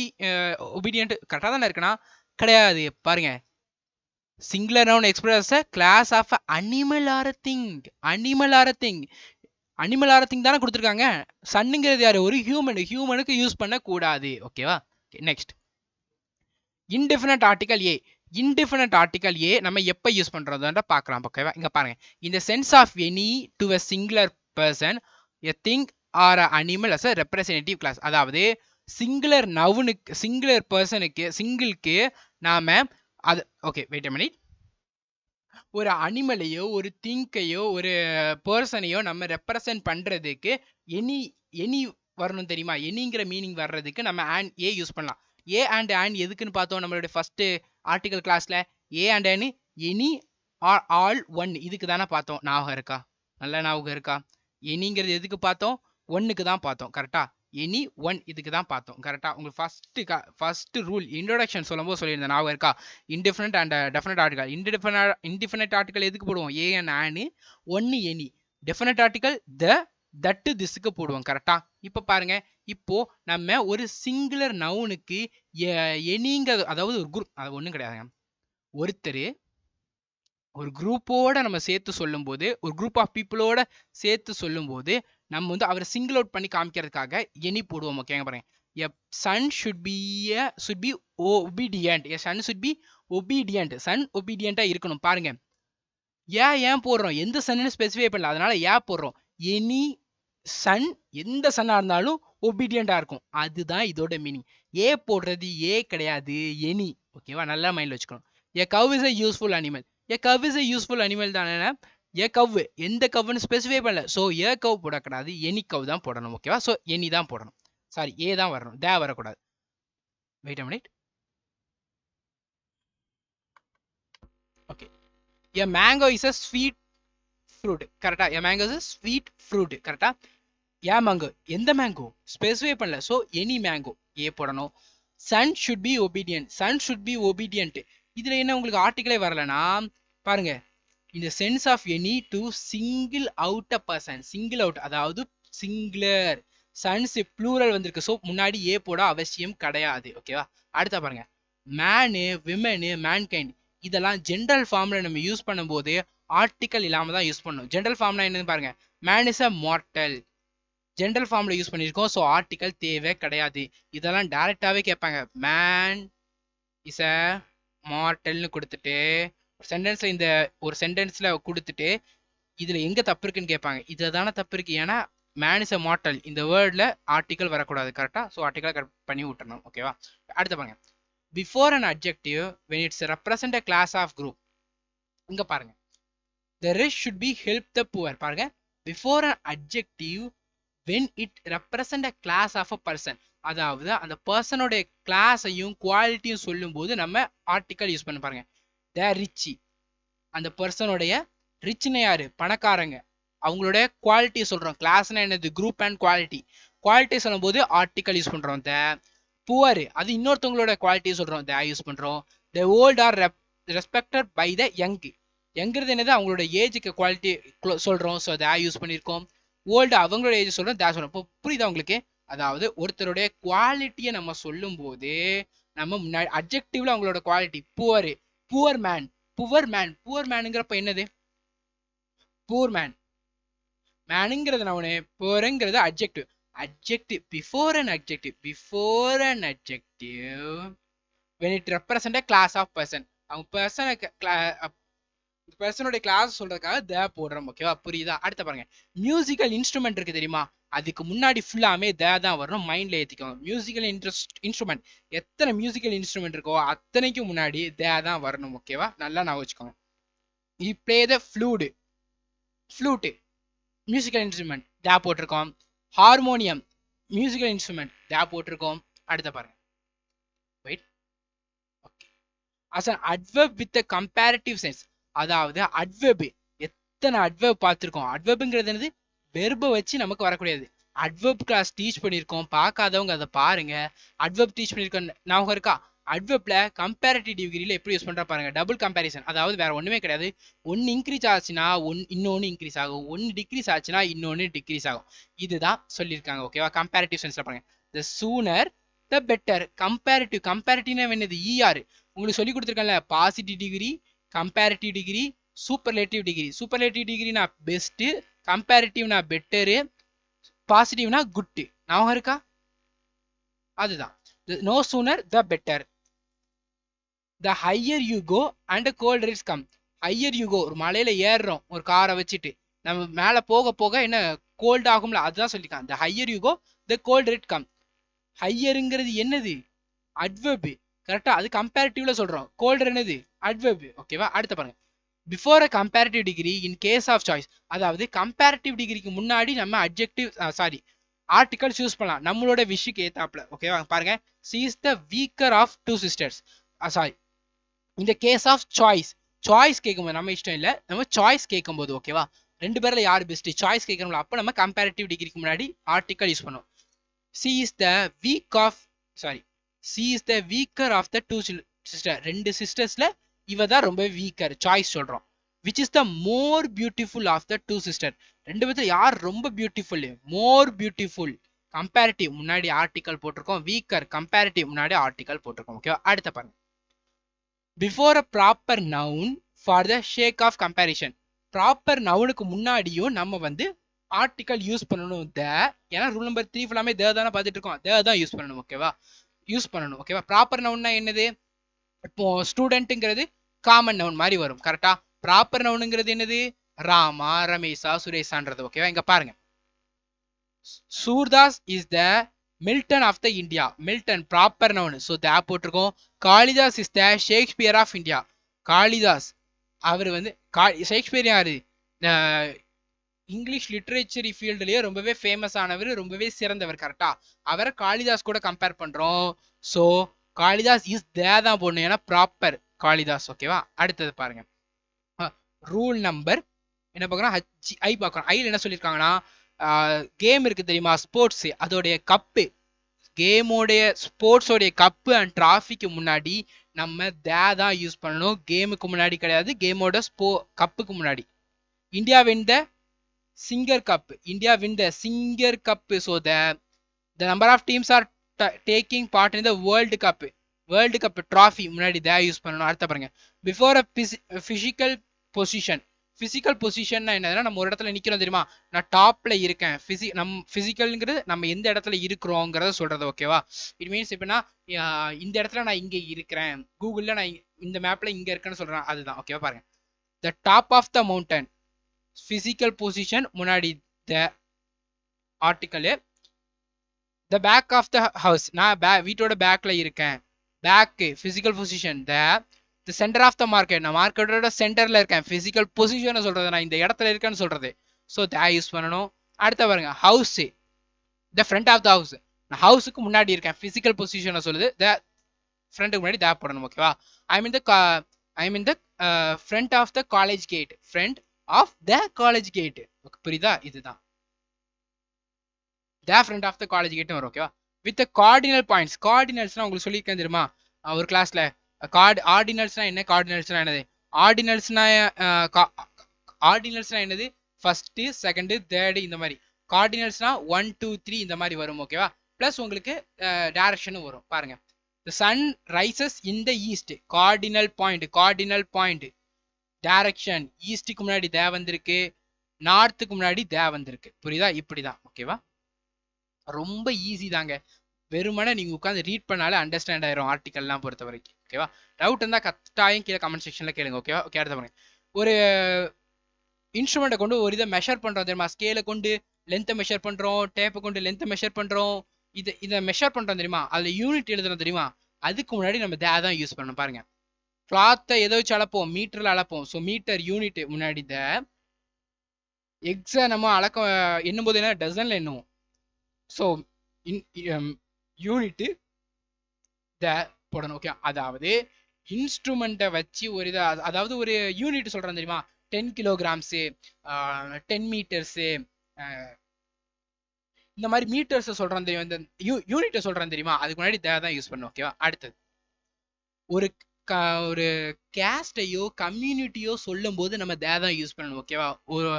ஒபீடியன்ட் கரெக்டாக தானே இருக்குன்னா கிடையாது. பாருங்க, singular noun express a class of animal or a thing. Animal R thing, animal R thing தானே கொடுத்துருக்காங்க. சன்னுங்கிறது யாரு, ஒரு ஹியூமனுக்கு யூஸ் பண்ண கூடாது. ஓகேவா. Next, indefinite article a. Indefinite article a நம்ம எப்போ யூஸ் பண்றோம்ன்ற பார்க்கலாம். ஓகேவா. இங்க பாருங்க, இந்த sense of any to a singular person, a thing or a animal as a representative class. அதாவது சிங்குலர் நவுனுக்கு, சிங்குலர் பர்சனுக்கு, சிங்கிள்க்கு நாம அது ஓகே வெயிட் a minute, ஒரு அனிமலையோ ஒரு திங்கையோ ஒரு பர்சனையோ நம்ம ரெப்ரசன்ட் பண்றதுக்கு எனி எனி வரணும் தெரியுமா. எனிங்கிற மீனிங் வர்றதுக்கு நம்ம அண்ட் ஏ யூஸ் பண்ணலாம். ஏ அண்ட் அண்ட் எதுக்குன்னு பார்த்தோம் நம்மளுடைய ஃபர்ஸ்ட் ஆர்டிகல் கிளாஸ்ல. A and and any all one இதுக்கு தானே பார்த்தோம். ஞாபகம் இருக்கா, நல்ல ஞாபகம் இருக்கா. எனிங்கிறது எதுக்கு பார்த்தோம், ஒன்னுக்கு தான் பார்த்தோம் கரெக்டா. எனி ஒன் இதுக்கு தான் பார்த்தோம் கரெக்டா. உங்களுக்கு ஃபர்ஸ்ட் ரூல் இன்ட்ரோடக்ஷன் சொல்லும்போது சொல்லியிருந்தேன், ஞாபகம் இருக்கா. Indefinite and definite article. Indefinite article எதுக்கு போடுவோம், ஏ அண்ட் ஆனு. ஒன்னு எனி. டெஃபினட் ஆர்டிகல் த தட்டு திஸ்க்கு போடுவோம் கரெக்டா. இப்ப பாருங்க, இப்போ நம்ம ஒரு சிங்குலர் நவுனுக்கு எனிங்கிறது, அதாவது ஒரு குரூப், அது ஒன்றும் கிடையாதுங்க. ஒருத்தர் ஒரு குரூப்போட நம்ம சேர்த்து சொல்லும்போது, ஒரு குரூப் ஆஃப் பீப்புளோட சேர்த்து சொல்லும்போது நம்ம வந்து அவரை சிங்கிள் அவுட் பண்ணி காமிக்கிறதுக்காக எனி போடுவோம். ஓகேங்க பாருங்க, a son should be obedient. A son should be obedient. Son ஒபீடியண்டா இருக்கணும். பாருங்க, ஏன் போடுறோம், எந்த சன்னு ஸ்பெசிஃபை பண்ணல, அதனால ஏன் போடுறோம். எனி சன், எந்த சன்னா இருந்தாலும் ஒபீடியண்டா இருக்கும், அதுதான் இதோட மீனிங். ஏ போடுறது ஏ கிடையாது, எனி. ஓகேவா, நல்லா மைண்ட்ல வச்சுக்கணும். A cow is a useful animal. A cow is a useful animal தானே. ஏ கவ் எந்த கவ்னு ஸ்பெசிஃபை பண்ணல. ஸோ ஏ கவ் போடக்கூடாது, எனி கவ் தான் போடணும். ஓகேவா. ஸோ எனி தான் போடணும். சாரி, ஏ தான் வரணும், தே வரக்கூடாது. Wait a minute. Okay. A mango is a sweet fruit. கரெக்டா. A mango is a sweet fruit. கரெக்டா. ஏ மேங்கோ, எந்த மேங்கோ ஸ்பெசிஃபை பண்ணல. ஸோ எனி மேங்கோ, ஏ போடணும். Son should be obedient. Son should be obedient. இதுல என்ன உங்களுக்கு ஆர்டிகளே வரலனா பாருங்க, இந்த sense of any to single out a person. Single out அதாவது சிங்குலர். சன்ஸ் ப்ளூரல் வந்திருக்கு. ஸோ முன்னாடி ஏ போட அவசியம் கிடையாது. ஓகேவா. அடுத்த பாருங்க, மேனு, விமனு, மேன்கைண்ட் இதெல்லாம் ஜென்ரல் ஃபார்ம்ல நம்ம யூஸ் பண்ணும்போது ஆர்டிக்கல் இல்லாம தான் யூஸ் பண்ணணும். ஜென்ரல் ஃபார்ம்னா என்னன்னு பாருங்க, man is a mortal. General ஃபார்ம்ல யூஸ் பண்ணியிருக்கோம். ஸோ ஆர்டிக்கல் தேவை கிடையாது. இதெல்லாம் டைரக்டாவே கேட்பாங்க. மேன் இஸ் அ மார்டல்னு கொடுத்துட்டு சென்டென்ஸ்ல, இந்த ஒரு சென்டென்ஸ்ல கொடுத்துட்டு இதுல எங்க தப்பு இருக்குன்னு கேட்பாங்க. இதுல தானே தப்பு இருக்கு. ஏன்னா மேன் இஸ் அ மார்டல் இந்த வேர்ட்ல ஆர்டிக்கல் வரக்கூடாது கரெக்டா. ஸோ ஆர்டிக்கல் கரெக்ட் பண்ணி விட்டுறணும். ஓகேவா. அடுத்து பாருங்க, before an adjective when it's represent a class of group. இங்க பாருங்க, the rich should be help the poor. பாருங்க, before an adjective when it represent a class of a person, அதாவது அந்த பர்சனோட கிளாஸையும் குவாலிட்டியும் சொல்லும் போது நம்ம ஆர்டிக்கல் யூஸ் பண்ண. பாருங்க, த ரிச், அந்த பர்சனோடைய ரிச்னா யாரு, பணக்காரங்க, அவங்களோட குவாலிட்டியை சொல்றோம். கிளாஸ்னா என்னது, குரூப் அண்ட் குவாலிட்டி. குவாலிட்டி சொல்லும்போது ஆர்டிக்கல் யூஸ் பண்றோம் த. புவர் அது இன்னொருத்தவங்களோட குவாலிட்டி சொல்றோம் த யூஸ் பண்றோம். The old are respected by the young. யங்கிறது என்னது அவங்களோட ஏஜுக்கு குவாலிட்டி சொல்றோம், ஸோ த யூஸ் பண்ணியிருக்கோம். ஓல்டு அவங்களோட ஏஜ் சொல்றோம், த சொல்றோம். இப்போ புரியுதா உங்களுக்கு? அதாவது ஒருத்தருடைய குவாலிட்டியை நம்ம சொல்லும் போது நம்ம முன்னாடி அட்ஜெக்டிவ்ல அவங்களோட quality poor, poor man, poor man, poor மேனுங்கிறப்ப என்னது? புவர் மேன், மேனுங்கிறது நவுனு, புவருங்கிறது adjective. adjective before an adjective, before an adjective when it represent a class of person. அவங்க பர்சனை பர்சனோட கிளாஸ் சொல்றதுக்காக த போடுறோம். ஓகேவா? புரியுதா? அடுத்த பாருங்க, மியூசிக்கல் இன்ஸ்ட்ருமெண்ட் இருக்கு தெரியுமா, அதுக்கு முன்னாடி ஃபுல்லாமே த தான் வரணும். மைண்ட்ல ஏத்திக்கோங்க. மியூசிக்கல் இன்ஸ்ட்ருமெண்ட் எத்தனை மியூசிக்கல் இன்ஸ்ட்ருமெண்ட் இருக்கோ அத்தனைக்கும் முன்னாடி த தான் வரணும். ஓகேவா? நல்லா நான் வச்சுக்கோங்க. he play the flute, flute musical instrument the போட்டிருக்கோம். ஹார்மோனியம் மியூசிக்கல் இன்ஸ்ட்ருமெண்ட் த போட்டிருக்கோம். அடுத்த பாருங்க, wait. Okay, as an adverb with a comparative sense, அதாவது அட்வெர்ப் எத்தனை அட்வெர்ப் பார்த்திருக்கோம். அட்வெர்ப்ங்கிறது என்னது? வெர்பை வச்சு நமக்கு வரக்கூடியது. அட்வெர்ப் கிளாஸ் டீச் பண்ணியிருக்கோம், பார்க்காதவங்க அதை பாருங்க. அட்வெர்ப் டீச் பண்ணியிருக்கோம், ஞாபகம் இருக்கா? அட்வெர்ப்ல கம்பேரிட்டிவ் டிகிரியில எப்படி யூஸ் பண்றா பாருங்க. டபுள் கம்பேரிசன், அதாவது வேற ஒண்ணுமே கிடையாது. ஒன்னு இன்க்ரீஸ் ஆச்சுன்னா இன்னொன்னு இன்க்ரீஸ் ஆகும், ஒன்னு டிக்ரீஸ் ஆச்சுன்னா இன்னொன்னு டிக்ரீஸ் ஆகும். இதுதான் சொல்லியிருக்காங்க. ஓகேவா? கம்பேரிட்டிவ் சென்ஸ்ல பாருங்க. The sooner the better. Comparative, கம்பேரிட்டிவ்னா என்னது? ER உங்களுக்கு சொல்லி கொடுத்துருக்கேன்ல, positive degree, comparative degree, superlative degree. Superlative டிகிரினா பெஸ்ட், கம்பேரிட்டிவ்னா பெட்டரு, பாசிட்டிவ்னா குட். ஞாபகம் இருக்கா? அதுதான். No sooner the better. The higher you go and cold rates come. Higher you go, ஒரு மலையில ஏறுறோம் ஒரு காரை வச்சுட்டு, நம்ம மேல போக போக என்ன கோல்ட் ஆகும்ல, அதுதான் சொல்லியிருக்காங்க. The higher you go the cold rate come. ஹையருங்கிறது என்னது? அட்வெர்ப். கரெக்டா? அது கம்பேரிட்டிவ்ல சொல்றோம். கோல்டர் என்னது? அட்வெர்ப். ஓகேவா? அடுத்த பாருங்க, before a comparative degree in case of choice. அதாவது கம்பேரிட்டிவ் டிகிரிக்கு முன்னாடி நம்ம அட்ஜெக்டிவ் சாரி ஆர்டிகல்ஸ் யூஸ் பண்ணலாம் நம்மளோட விஷுக்கு ஏத்தாப்ல. ஓகேவா? பாருங்க, she is the weaker of two sisters. Sorry, இந்த கேஸ் ஆஃப் சாய்ஸ், சாய்ஸ் கேட்கும்போது நம்ம இஷ்டம் இல்லை, நம்ம சாய்ஸ் கேட்கும்போது ஓகேவா, ரெண்டு பேர்ல யார் பெஸ்ட் சாய்ஸ் கேட்கணும்ல, அப்போ நம்ம கம்பேரிட்டிவ் டிகிரிக்கு முன்னாடி ஆர்டிகல் யூஸ் பண்ணுவோம். she is the weak of sorry she is the weaker of the two sister. ரெண்டு சிஸ்டர்ஸ்ல இவ தான் ரொம்ப வீக்கர், சாய்ஸ் சொல்றோம். which is the more beautiful of the two sister. ரெண்டு பேர்ல யார் ரொம்ப பியூட்டிஃபுல்? more beautiful. கம்பேரிட்டிவ் முன்னாடி ஆர்டிகல் போட்டிருக்கோம், வீக்கர் கம்பேரிட்டிவ் முன்னாடி ஆர்டிகல் போட்டிருக்கோம். ஓகேவா? அடுத்த பாருங்க, before a proper noun for the sake of comparison. Proper நவுனுக்கு முன்னாடியும் நம்ம வந்து ஆர்டிகல் யூஸ் பண்ணணும் த. ஏன்னா ரூல் நம்பர் 3 ஃபுல்லாமே த தானே பார்த்துட்டு இருக்கோம், த தான் யூஸ் பண்ணணும். ஓகேவா? யூஸ் பண்ணணும். ஓகேவா? ப்ராப்பர் நவுன்னா என்னது? இப்போ ஸ்டூடெண்ட்ங்கிறது காமன் நவுன் மாதிரி வரும். கரெக்டா? ப்ராப்பர் நவுனுங்கிறது என்னது? ராமா, ரமேஷா, சுரேஷான்றது. ஓகேவா? இங்க பாருங்க, Surdas is the Milton of the India. Milton proper noun, so the போட்டிருக்கோம். Kalidas is the Shakespeare of India. Kalidas அவர் வந்து ஷேக்ஸ்பியர் யாரு? இங்கிலீஷ் லிட்ரேச்சர் ஃபீல்டுலயே ரொம்பவே ஃபேமஸ் ஆனவர், ரொம்பவே சிறந்தவர். கரெக்டா? அவரை காளிதாஸ் கூட கம்பேர் பண்றோம், ஸோ காளிதாஸ் இஸ் தான் போடணும், ஏன்னா ப்ராப்பர் காளிதாஸ். ஓகேவா? அடுத்தது பாருங்க, ரூல் நம்பர் என்ன பார்க்கணும்? ஐ பார்க்கணும். ஐல என்ன சொல்லியிருக்காங்கன்னா, கேம் இருக்கு தெரியுமா, ஸ்போர்ட்ஸ், அதோடைய கப்பு, கேமோடைய ஸ்போர்ட்ஸோடைய கப்பு அண்ட் டிராஃபிக்கு முன்னாடி நம்ம தான் யூஸ் பண்ணணும், கேமுக்கு முன்னாடி கிடையாது, கேமோட கப்புக்கு முன்னாடி. India win the Singer cup, India win the Singer cup, so the number of teams are taking part in the world cup, world cup trophy முன்னாடி த யூஸ் பண்ணணும். அடுத்த பாருங்க, before a physical position. Physical பொசிஷன்னா என்னதுன்னா, நம்ம ஒரு இடத்துல நிக்கிறோம் தெரியுமா, நான் டாப்ல இருக்கேன், பிசிக்கல்ங்கிறது நம்ம எந்த இடத்துல இருக்கிறோங்கிறத சொல்றது. ஓகேவா? இட் மீன்ஸ் இப்பனா இந்த இடத்துல நான் இங்க இருக்கிறேன், கூகுள்ல நான் இந்த மேப்ல இங்க இருக்கேன்னு சொல்றேன், அதுதான். ஓகேவா? பாருங்க, the top of the mountain, physical position முன்னாடி the article. The back of the house, நான் வீட்டோட பேக்ல இருக்கேன், back physical position. The centre of the market, நான் மார்க்கெட்டோட சென்டர்ல இருக்கேன், பிசிக்கல் பொசிஷன் சொல்றது, நான் இந்த இடத்துல இருக்கேன்னு சொல்றது, ஸோ த யூஸ் பண்ணணும். அடுத்த பாருங்க, house, the front of the house, நான் ஹவுஸுக்கு முன்னாடி இருக்கேன், பிசிக்கல் பொசிஷனை சொல்லுது, த ஃப்ரண்ட்டுக்கு முன்னாடி த போடணும். ஓகேவா? I mean the front of the college gate, front of the college gate. புரியுதா? இதுதான். The front of the college gate வரும் ஓகேவா. With cardinal points. கார்டினல்ஸ்னா உங்களுக்கு சொல்லியிருக்கேன் தெரியுமா ஒரு கிளாஸ்ல. ஆர்டினல்ஸ்னா என்ன, கார்டினல்ஸ்னா என்னது. ஆர்டினல்ஸ்னா ஆர்டினல்ஸ்னா என்னது, ஃபர்ஸ்ட் செகண்ட் தேர்ட் இந்த மாதிரி. கார்டினல்ஸ்னா 1 2 3 இந்த மாதிரி வரும் ஓகேவா. பிளஸ் உங்களுக்கு டைரக்ஷனும் வரும் பாருங்க. The sun rises in the east. Cardinal point, cardinal point direction. ஈஸ்டுக்கு முன்னாடி தே வந்திருக்கு, நார்த்துக்கு முன்னாடி தே வந்திருக்கு. புரியுதா, இப்படிதான் ஓகேவா. ரொம்ப ஈஸி தாங்க. வெறுமனே நீங்க உட்காந்து ரீட் பண்ணாலே அண்டர்ஸ்டாண்ட் ஆயிரும் ஆர்டிகல்லாம் பொறுத்த வரைக்கும் ஓகேவா. டவுட் இருந்தா கட்டாயம் கீழே கமெண்ட் செக்ஷன்ல கேளுங்க ஓகேவா. ஓகே, அடுத்த பாருங்க. ஒரு இன்ஸ்ட்ருமெண்ட்டை கொண்டு ஒரு இதை மெஷர் பண்றோம் தெரியுமா. ஸ்கேலை கொண்டு லென்த்தை மெஷர் பண்றோம், டேப்பை கொண்டு லென்த்தை மெஷர் பண்றோம். இதை மெஷர் பண்றோம் தெரியுமா, அதுல யூனிட் எழுதுறோம் தெரியுமா. அதுக்கு முன்னாடி நம்ம தே தான் யூஸ் பண்ணணும் பாருங்க. கிளாத்தை எதை வச்சு அளப்போம், மீட்டர்ல அளப்போம். ஸோ மீட்டர் யூனிட் முன்னாடி த. எக்ஸை நம்ம அளக்க எண்ணும் போது என்ன, டசன்ல எண்ணுவோம். ஸோ யூனிட் த போடணும் ஓகே. அதாவது இன்ஸ்ட்ருமெண்ட்டை வச்சு ஒரு இதை, அதாவது ஒரு யூனிட் சொல்றேன் தெரியுமா, 10 கிலோகிராம்ஸு, 10 மீட்டர்ஸு, இந்த மாதிரி மீட்டர்ஸ் சொல்றேன் தெரியும், இந்த யூனிட்டை சொல்றேன் தெரியுமா, அதுக்கு முன்னாடி தான் யூஸ் பண்ணும் ஓகேவா. அடுத்தது ஒரு ஒரு கேஸ்டையோ கம்யூனிட்டியோ சொல்லும் போது நம்ம தே தான் யூஸ் பண்ணணும் ஓகேவா. ஒரு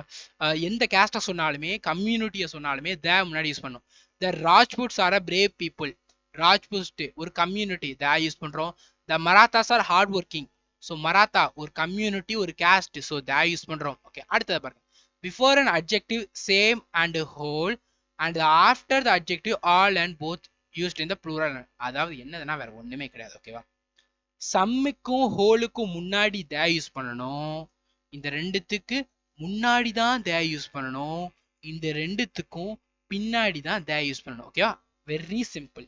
எந்த கேஸ்டை சொன்னாலுமே கம்யூனிட்டியை சொன்னாலுமே தே முன்னாடி யூஸ் பண்ணணும். The Rajputs are a brave people. Rajput ஒரு கம்யூனிட்டி, தே யூஸ் பண்றோம். The Marathas are hard working. So Maratha ஒரு கம்யூனிட்டி, ஒரு கேஸ்ட், ஸோ தே யூஸ் பண்றோம் ஓகே. அடுத்தது பாருங்க. Before an adjective same and whole and after the adjective all and both used in the plural. அதாவது என்னதுன்னா வேற ஒண்ணுமே கிடையாது ஓகேவா. சம்முக்கும் ஹோலுக்கும் முன்னாடி தே யூஸ் பண்ணணும். இந்த ரெண்டுத்துக்கு முன்னாடி தான் தே யூஸ் பண்ணணும். இந்த ரெண்டுத்துக்கும் பின்னாடி தான் தே யூஸ் பண்ணணும் ஓகேவா. Very simple.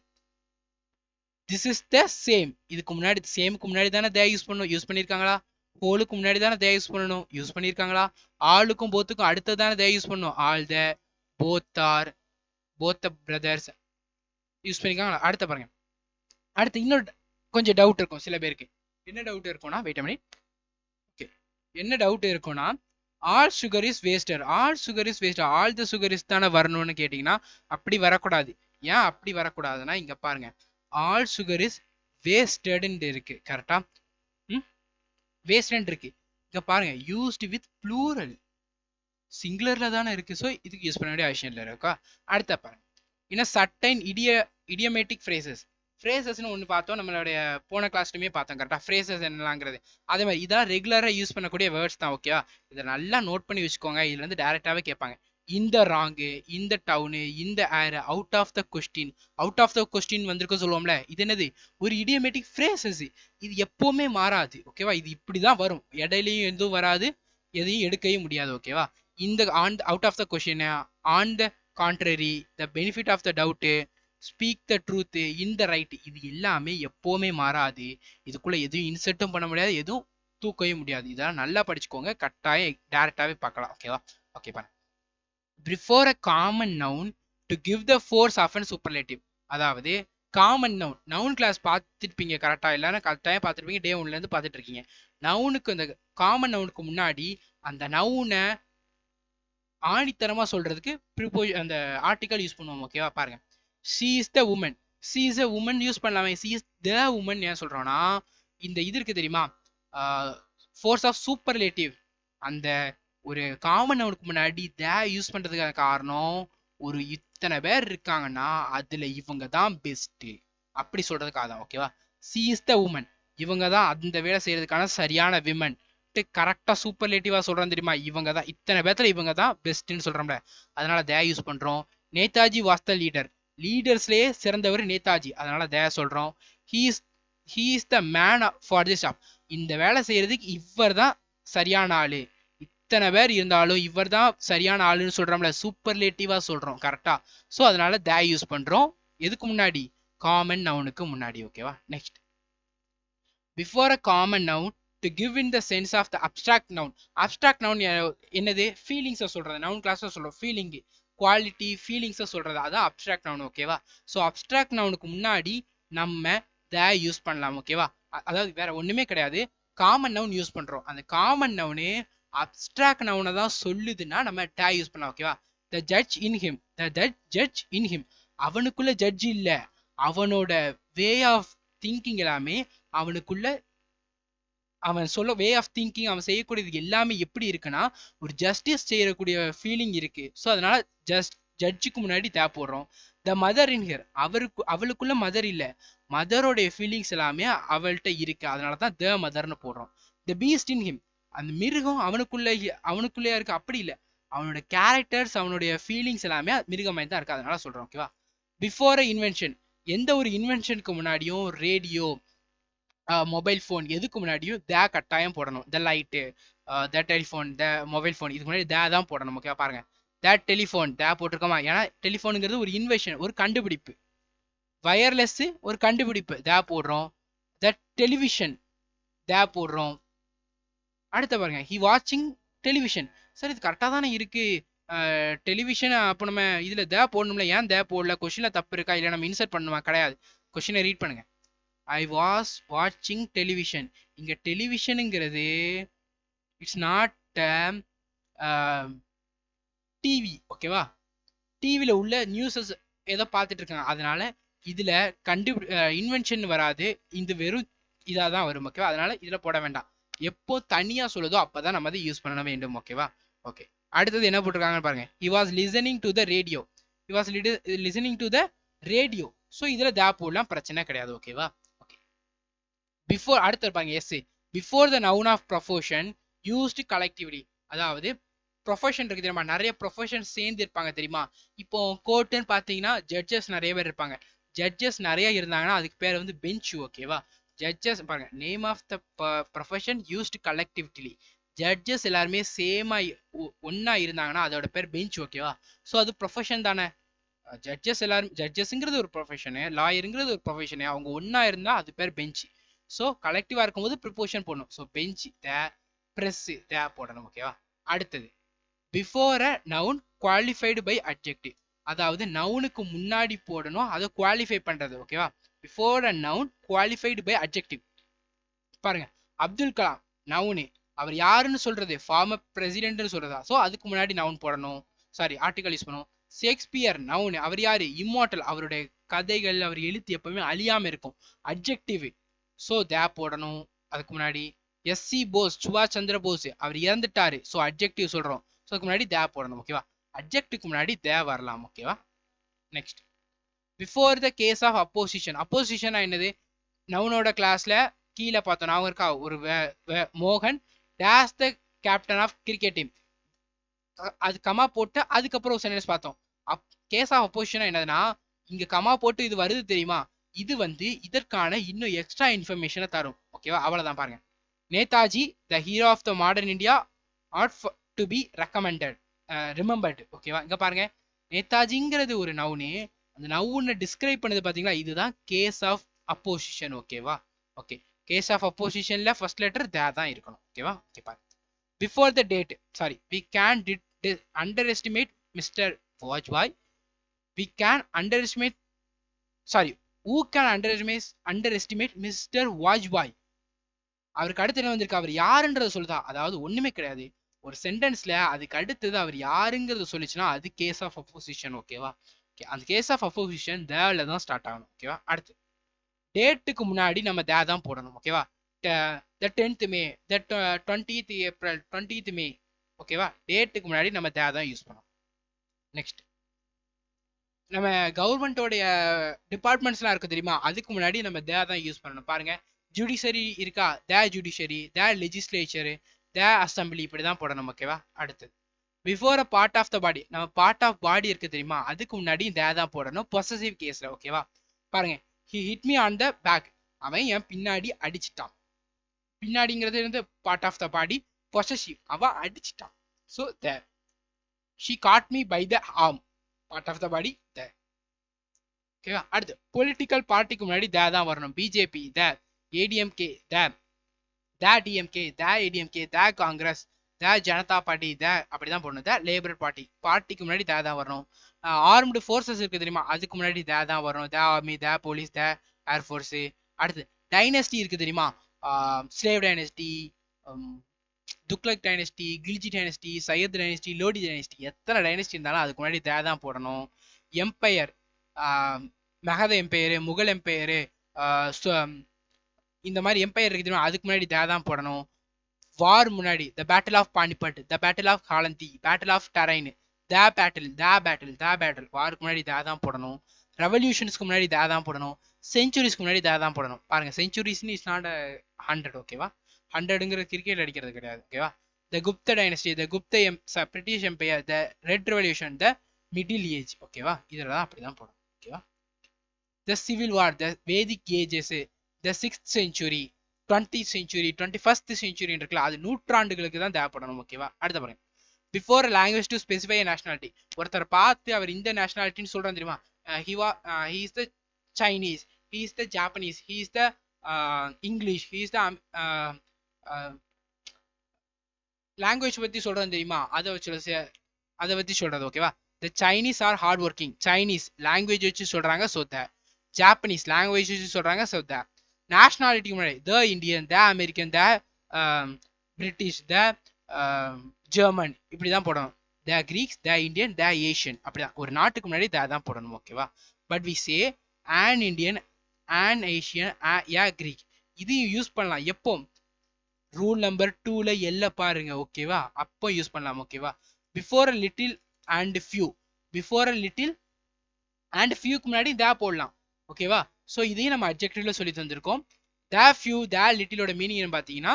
This is the same. இதுக்கு முன்னாடி சேமுக்கு முன்னாடி தானே தே யூஸ் பண்ணணும், யூஸ் பண்ணியிருக்காங்களா. ஹோலுக்கு முன்னாடி தானே தே யூஸ் பண்ணணும், யூஸ் பண்ணியிருக்காங்களா. ஆளுக்கும் போத்துக்கும் அடுத்தது தானே தே யூஸ் பண்ணணும், all the, both are, both the brothers use பண்ணியிருக்காங்களா. அடுத்த பாருங்க. அடுத்து இன்னொரு கொஞ்சம் டவுட் இருக்கும் சில பேருக்கு. என்ன டவுட் இருக்கும்னா, வெயிட் பண்ணி ஓகே, என்ன டவுட் இருக்கும்னா, all sugar is waster. All sugar is waster, all the sugar is தானே வரணும்னு கேட்டீங்கன்னா அப்படி வரக்கூடாது. ஏன் அப்படி வரக்கூடாதுன்னா, இங்க பாருங்க, ஆல் சுகர் இஸ் வேஸ்டட்னு இருக்கு கரெக்டா. வேஸ்டட் இருக்கு. இங்க பாருங்க, யூஸ்டு வித் ப்ளூரல், சிங்குலர்ல தானே இருக்கு. ஸோ இதுக்கு யூஸ் பண்ண வேண்டிய அவசியம் இல்லை இருக்கா. அடுத்த பாருங்க. இன்னும் சர்டைன் இடியமேட்டிக் ஃப்ரேசஸ். ஃப்ரேசஸ்னு ஒன்று பார்த்தோம், நம்மளுடைய போன கிளாஸ்லையுமே பார்த்தோம் கரெக்டாக. ஃப்ரேசஸ் என்னலாங்கிறது அதே மாதிரி இதெல்லாம் ரெகுலராக யூஸ் பண்ணக்கூடிய வேர்ட்ஸ் தான் ஓகேவா. இதை நல்லா நோட் பண்ணி வச்சுக்கோங்க. இதுல இருந்து டேரெக்டாகவே கேட்பாங்க. இந்த ராங்கு, இந்த டவுனு, இந்த air, out of the question. Out of the question வந்திருக்க சொல்லுவோம்ல, இது என்னது, ஒரு இடியமேட்டிக் ஃப்ரேசஸ். இது எப்பவுமே மாறாது ஓகேவா. இது இப்படிதான் வரும், இடையிலையும் எதுவும் வராது, எதையும் எடுக்கவே முடியாது ஓகேவா. இந்த on out of the question, on the contrary, the benefit of the doubt, speak the truth, இந்த ரைட், இது எல்லாமே எப்பவுமே மாறாது. இதுக்குள்ள எதுவும் இன்சர்ட்டும் பண்ண முடியாது, எதுவும் தூக்கவே முடியாது. இதெல்லாம் நல்லா படிச்சுக்கோங்க, கட்டாயம் டைரக்டாவே பார்க்கலாம் ஓகேவா. ஓகே பாருங்க. Before a common noun to give the force of an superlative. அதாவது காமன் நவுன், நவுன் கிளாஸ் பார்த்துருப்பீங்க கரெக்டா, இல்லைன்னா கரெக்டாக பார்த்துருப்பீங்க, டே 1ல இருந்து பார்த்துட்டு இருக்கீங்க. நவுனுக்கு, இந்த காமன் நவுனுக்கு முன்னாடி அந்த நவுனை ஆணித்தரமா சொல்றதுக்கு அந்த ஆர்டிகல் யூஸ் பண்ணுவோம் ஓகேவா. பாருங்க, she is the woman. she is a woman use பண்ணலாமே. she is the woman ஏன் சொல்றோம்னா, இந்த இது இருக்கு தெரியுமா, ஃபோர்ஸ் ஆஃப் சூப்பர்லேட்டிவ், அந்த ஒரு காமன் நவுனுக்கு முன்னாடி த யூஸ் பண்றதுக்கான காரணம், ஒரு இத்தனை பேர் இருக்காங்கன்னா அதுல இவங்க தான் பெஸ்ட் அப்படி சொல்றதுக்காக தான் ஓகேவா. she is the woman, இவங்க தான் அந்த வேலை செய்யறதுக்கான சரியான விமன். கரெக்டா சூப்பர்லேட்டிவா சொல்றோம் தெரியுமா, இவங்க தான், இத்தனை பேர்த்துல இவங்க தான் பெஸ்ட்னு சொல்றோம்ல, அதனால தே யூஸ் பண்றோம். நேதாஜி வாஸ் த லீடர், லீடர்ஸ்லயே சிறந்தவர் நேதாஜி, அதனால தே சொல்றோம். he is the man for this job, இந்த வேலை செய்யறதுக்கு இவர் தான் சரியான ஆளு. இத்தனை பேர் இருந்தாலும் இவர் தான் சரியான ஆளுன்னு சொல்றோம்ல, சூப்பர்லேட்டிவா சொல்றோம் கரெக்டா. சோ அதனால தே யூஸ் பண்றோம். எதுக்கு முன்னாடி, காமன் நவுனுக்கு முன்னாடி ஓகேவா. Next, before a common noun to give in the sense of the abstract noun. abstract noun என்னது, ஃபீலிங்ஸ் சொல்றது. நவுன் கிளாஸ்ல சொல்றோம் ஃபீலிங், குவாலிட்டி, ஃபீலிங்ஸ் சொல்றது, அதான் அப்டிராக்ட் நவுன் ஓகேவா. ஸோ அப்டிராக்ட் நவுனுக்கு முன்னாடி நம்ம த யூஸ் பண்ணலாம் ஓகேவா. அதாவது வேற ஒண்ணுமே கிடையாது, காமன் நவுன் யூஸ் பண்றோம். அந்த காமன் நவுனு அப்டிராக்ட் நவுனை தான் சொல்லுதுன்னா நம்ம ட யூஸ் பண்ணலாம் ஓகேவா. The judge in him, that judge in him. அவனுக்குள்ள ஜட்ஜ் இல்ல, அவனோட வே ஆஃப் திங்கிங் எல்லாமே அவனுக்குள்ள, அவன் சொல்ல வே ஆஃப் திங்கிங், அவன் செய்யக்கூடியது எல்லாமே எப்படி இருக்குன்னா ஒரு ஜஸ்டிஸ் செய்யக்கூடிய ஃபீலிங் இருக்கு. ஸோ அதனால ஜட்ஜுக்கு முன்னாடி தே போடுறோம். த மதர் இன் ஹியர், அவளுக்குள்ள மதர் இல்ல, மதரோடைய ஃபீலிங்ஸ் எல்லாமே அவள்கிட்ட இருக்கு, அதனால தான் த மதர்னு போடுறோம். த பீஸ்ட் இன் ஹிம், அந்த மிருகம் அவனுக்குள்ளேயா இருக்கு, அப்படி இல்லை, அவனோட கேரக்டர்ஸ் அவனுடைய ஃபீலிங்ஸ் எல்லாமே மிருகமாய் தான் இருக்கு, அதனால சொல்றோம். ஓகேவா. பிஃபோர் இன்வென்ஷன், எந்த ஒரு இன்வென்ஷனுக்கு முன்னாடியும் ரேடியோ, மொபைல் ஃபோன் எதுக்கு முன்னாடியும் த கட்டாயம் போடணும். The light, the telephone, the mobile phone, இதுக்கு முன்னாடி த தான் போடணும். ஓகேவா. பாருங்க, த டெலிஃபோன் த போட்டிருக்கோமா, ஏன்னா டெலிஃபோனுங்கிறது ஒரு இன்வென்ஷன், ஒரு கண்டுபிடிப்பு. வயர்லெஸ் ஒரு கண்டுபிடிப்பு, த போடுறோம். த டெலிவிஷன் த போடுறோம். அடுத்த பாருங்க, ஹி வாட்சிங் டெலிவிஷன். சார் இது கரெக்டாக தானே இருக்கு, டெலிவிஷன், அப்போ நம்ம இதுல த போடணும்ல, ஏன் த போடல, கொஸ்டின்ல தப்பு இருக்கா, இல்லை நம்ம இன்சர்ட் பண்ணுமா, கிடையாது. கொஸ்டினை ரீட் பண்ணுங்க. ஐ வாஸ் வாட்சிங் டெலிவிஷன். இங்க டெலிவிஷனுங்கிறது இட்ஸ் நாட் டிவி. ஓகேவா. டிவியில உள்ள நியூஸஸ் ஏதோ பார்த்துட்டு இருக்காங்க, அதனால இதுல இன்வென்ஷன் வராது, இது வெறும் இதாக தான் வரும். ஓகேவா. அதனால இதுல போட வேண்டாம், எப்போ தனியா சொல்லுதோ அப்பதான் நம்ம அதை யூஸ் பண்ண வேண்டும். ஓகேவா. ஓகே. அடுத்தது என்ன போட்டிருக்காங்கன்னு பாருங்க. he was listening to the radio. he was listening to the radio. So இதுல த போடலாம், பிரச்சனை கிடையாது. ஓகேவா. ஓகே. பிஃபோர், அடுத்து இருப்பாங்க எஸ், before the noun of profession used collectively. அதாவது ப்ரொஃபஷன் இருக்கு தெரியுமா, நிறைய ப்ரொஃபஷன் சேர்ந்து இருப்பாங்க தெரியுமா. இப்போ கோர்ட்டுன்னு பார்த்தீங்கன்னா ஜட்ஜஸ் நிறைய பேர் இருப்பாங்க, ஜட்ஜஸ் நிறைய இருந்தாங்கன்னா அதுக்கு பேர் வந்து பெஞ்ச். ஓகேவா. ஜட்ஜஸ் பாருங்க, name of the profession used collectively. Judges எல்லாருமே சேமா ஒன்னா இருந்தாங்கன்னா அதோட பேர் பெஞ்ச். ஓகேவா. ஸோ அது ப்ரொஃபஷன் தானே. ஜட்ஜஸ் எல்லாரும், ஜட்ஜஸ்ங்கிறது ஒரு ப்ரொஃபஷனு, லாயருங்கிறது ஒரு ப்ரொஃபஷனு, அவங்க ஒன்னா இருந்தா அது பேர் பெஞ்ச். ஸோ கலெக்டிவா இருக்கும்போது ப்ரிப்போஷன் போடணும். So bench the, press the போடணும். ஓகேவா. அடுத்தது before a noun qualified by adjective. அதாவது நவுனுக்கு முன்னாடி போடணும், அதை குவாலிஃபை பண்றது. ஓகேவா. Before a noun qualified by adjective. பாருங்க, அப்துல் கலாம் நவுனு, அவர் யாருன்னு சொல்றது, ஃபார்மர் பிரசிடென்ட்னு சொல்றதா, ஸோ அதுக்கு முன்னாடி நவுன் போடணும், சாரி ஆர்டிகல் யூஸ் பண்ணணும். ஷேக்ஸ்பியர் நவுனு, அவர் யாரு, இம்மார்டல், அவருடைய கதைகள், அவர் எழுத்து எப்பவுமே அழியாம இருக்கும், அட்ஜெக்டிவ். ஸோ த போடணும் அதுக்கு முன்னாடி. எஸ்சி போஸ், சுபாஷ் சந்திர போஸ், அவர் இறந்துட்டாரு, ஸோ அட்ஜெக்டிவ் சொல்றோம், ஸோ அதுக்கு முன்னாடி த போடணும். ஓகேவா. அட்ஜெக்டிவ்க்கு முன்னாடி த வரலாம். ஓகேவா. Next, before the case of apposition. Apposition என்னது, நவுனோட கிளாஸ்ல கீழே பார்த்தோம், நான் இருக்கா, ஒரு மோகன் Das the captain of cricket team, அது கமா போட்டு அதுக்கப்புறம் சென்டென்ஸ் பார்த்தோம். கேஸ் ஆஃப் அப்போசிஷன் என்னதுன்னா, இங்க கமா போட்டு இது வருது தெரியுமா, இது வந்து இதற்கான இன்னும் எக்ஸ்ட்ரா இன்ஃபர்மேஷனை தரும். ஓகேவா. அவ்வளவுதான். பாருங்க, Netaji the hero of the modern India ought to be recommended remembered. ஓகேவா. இங்க பாருங்க, நேதாஜிங்கிறது ஒரு நவுனு, அந்த நவுனை டிஸ்கிரைப் பண்ணது பாத்தீங்களா, இதுதான் கேஸ் ஆஃப் அப்போசிஷன். ஓகேவா. ஓகே. கேஸ் ஆஃப் அப்போசிஷன்ல ஃபர்ஸ்ட் லெட்டர் த தான் இருக்கணும். ஓகேவா. ஓகே. பாருங்க, before the date, sorry, we can underestimate Mr. Vajpayee. we can underestimate, sorry, who can underestimate Mr. Vajpayee. அவருக்கு அடுத்து என்ன வந்திருக்கு, அவர் யாருன்றத சொல்லுதா, அதாவது ஒண்ணுமே கிடையாது, ஒரு சென்டென்ஸ்ல அதுக்கு அடுத்தது அவர் யாருங்கிறத சொல்லிச்சுன்னா அது கேஸ் ஆஃப் அப்போசிஷன். ஓகேவா. அந்த கேஸ் ஆஃப் அப்போசிஷன் தேல தான் ஸ்டார்ட் ஆகணும். ஓகேவா. அடுத்து டேட்டுக்கு முன்னாடி நம்ம தே தான் போடணும். ஓகேவா. த 10th மே, த 20th ஏப்ரல், 20th மே. ஓகேவா. டேட்டுக்கு முன்னாடி நம்ம தே தான் யூஸ் பண்ணணும். நெக்ஸ்ட், நம்ம கவர்மெண்டோடைய டிபார்ட்மெண்ட்ஸ்லாம் இருக்கு தெரியுமா, அதுக்கு முன்னாடி நம்ம தே தான் யூஸ் பண்ணணும். பாருங்க, ஜுடிஷரி இருக்கா, the judiciary, the legislature, the assembly, இப்படிதான் போடணும். ஓகேவா. அடுத்து before a part of the body, நம்ம பார்ட் ஆஃப் பாடி இருக்கு தெரியுமா, அதுக்கு முன்னாடி த தான் போடணும் பொசசிவ் கேஸ்ல. ஓகேவா. பாருங்க, he hit me on the back, அவன் என் பின்னாடி அடிச்சிட்டான். பின்னாடிங்கிறது வந்து part of the body, possessive, அவன் அடிச்சிட்டான். So the. she caught me by the arm, part of the body the. ஓகேவா. அடுத்து பொலிட்டிக்கல் பார்ட்டிக்கு முன்னாடி த தான் வரணும். BJP the, ADMK the, DMK the, ADMK the, Congress the, Janata party the, அப்படிதான் போடணும். த லேபர் பார்ட்டி, பார்ட்டிக்கு முன்னாடி த தான் வரணும். ஆர்ம்டு ஃபோர்ஸஸ் இருக்கு தெரியுமா, அதுக்கு முன்னாடி த தான் வரணும். The army, the police, the air force. அடுத்து டைனஸ்டி இருக்கு தெரியுமா, slave dynasty, Tughlaq dynasty, Khilji dynasty, Sayyid dynasty, Lodi dynasty, எத்தனை டைனஸ்டி இருந்தாலும் அதுக்கு முன்னாடி தே தான் போடணும். Empire, Magadha empire, Mughal empire, இந்த மாதிரி எம்பையர் இருக்குது, அதுக்கு முன்னாடி தே தான் போடணும். வார் முன்னாடி the battle of Panipat, the battle of ஹாலந்தி, battle of Tarain, the battle வாருக்கு முன்னாடி தே தான் போடணும். ரெவல்யூஷன்ஸ்க்கு முன்னாடி தே தான் போடணும். செஞ்சுரிஸ்க்கு முன்னாடி தே தான் போடணும். பாருங்க, செஞ்சுரிஸ்னு இஸ் நாட் 100, ஓகேவா? 100ங்கிற கிரிக்கெட் அடிக்கிறது கிடையாது, ஓகேவா? The Gupta dynasty, the Gupta British empire, the red revolution, the middle age, ஓகேவா? இதில் தான் அப்படிதான் போடணும், ஓகேவா? The civil war, the Vedic ages, the 6th century, 20th century, 21st century இருக்குல்ல, அது நூற்றாண்டுகளுக்கு தான் தேவைப்படணும், ஓகேவா? அடுத்த பாருங்க, before language to specify nationality. ஒருத்தர் பார்த்து அவர் இந்த நேஷனாலிட்டின்னு சொல்றான் தெரியுமா? he is the Chinese, he is the Japanese, he is the English, he is the language பத்தி சொல்றான் தெரியுமா? அதை பத்தி சொல்றது, ஓகேவா? the Chinese are hard working. Chinese language வச்சு சொல்றாங்க, so that ஜாப்பனீஸ் லாங்குவேஜ் வச்சு சொல்றாங்க, so that நேஷனாலிட்டிக்கு முன்னாடி the Indian, the American, the British, the German, இப்படிதான் போடணும். The Greeks, the Indian, the Asian, அப்படிதான் ஒரு நாட்டுக்கு முன்னாடி தான் போடணும், ஓகேவா? But we say an Indian, an Asian, a Greek. இதையும் யூஸ் பண்ணலாம். எப்போ? ரூல் நம்பர் 2ல எல்ல பாருங்க, ஓகேவா? அப்போ யூஸ் பண்ணலாம், ஓகேவா? Before a little and few, before a little and fewக்கு முன்னாடி தே போடலாம், ஓகேவா? ஸோ இதையும் நம்ம அட்ஜெக்டிவ்ல சொல்லி தந்திருக்கோம். த ஃபியூ, த லிட்டிலோட மீனிங் என்ன பார்த்தீங்கன்னா,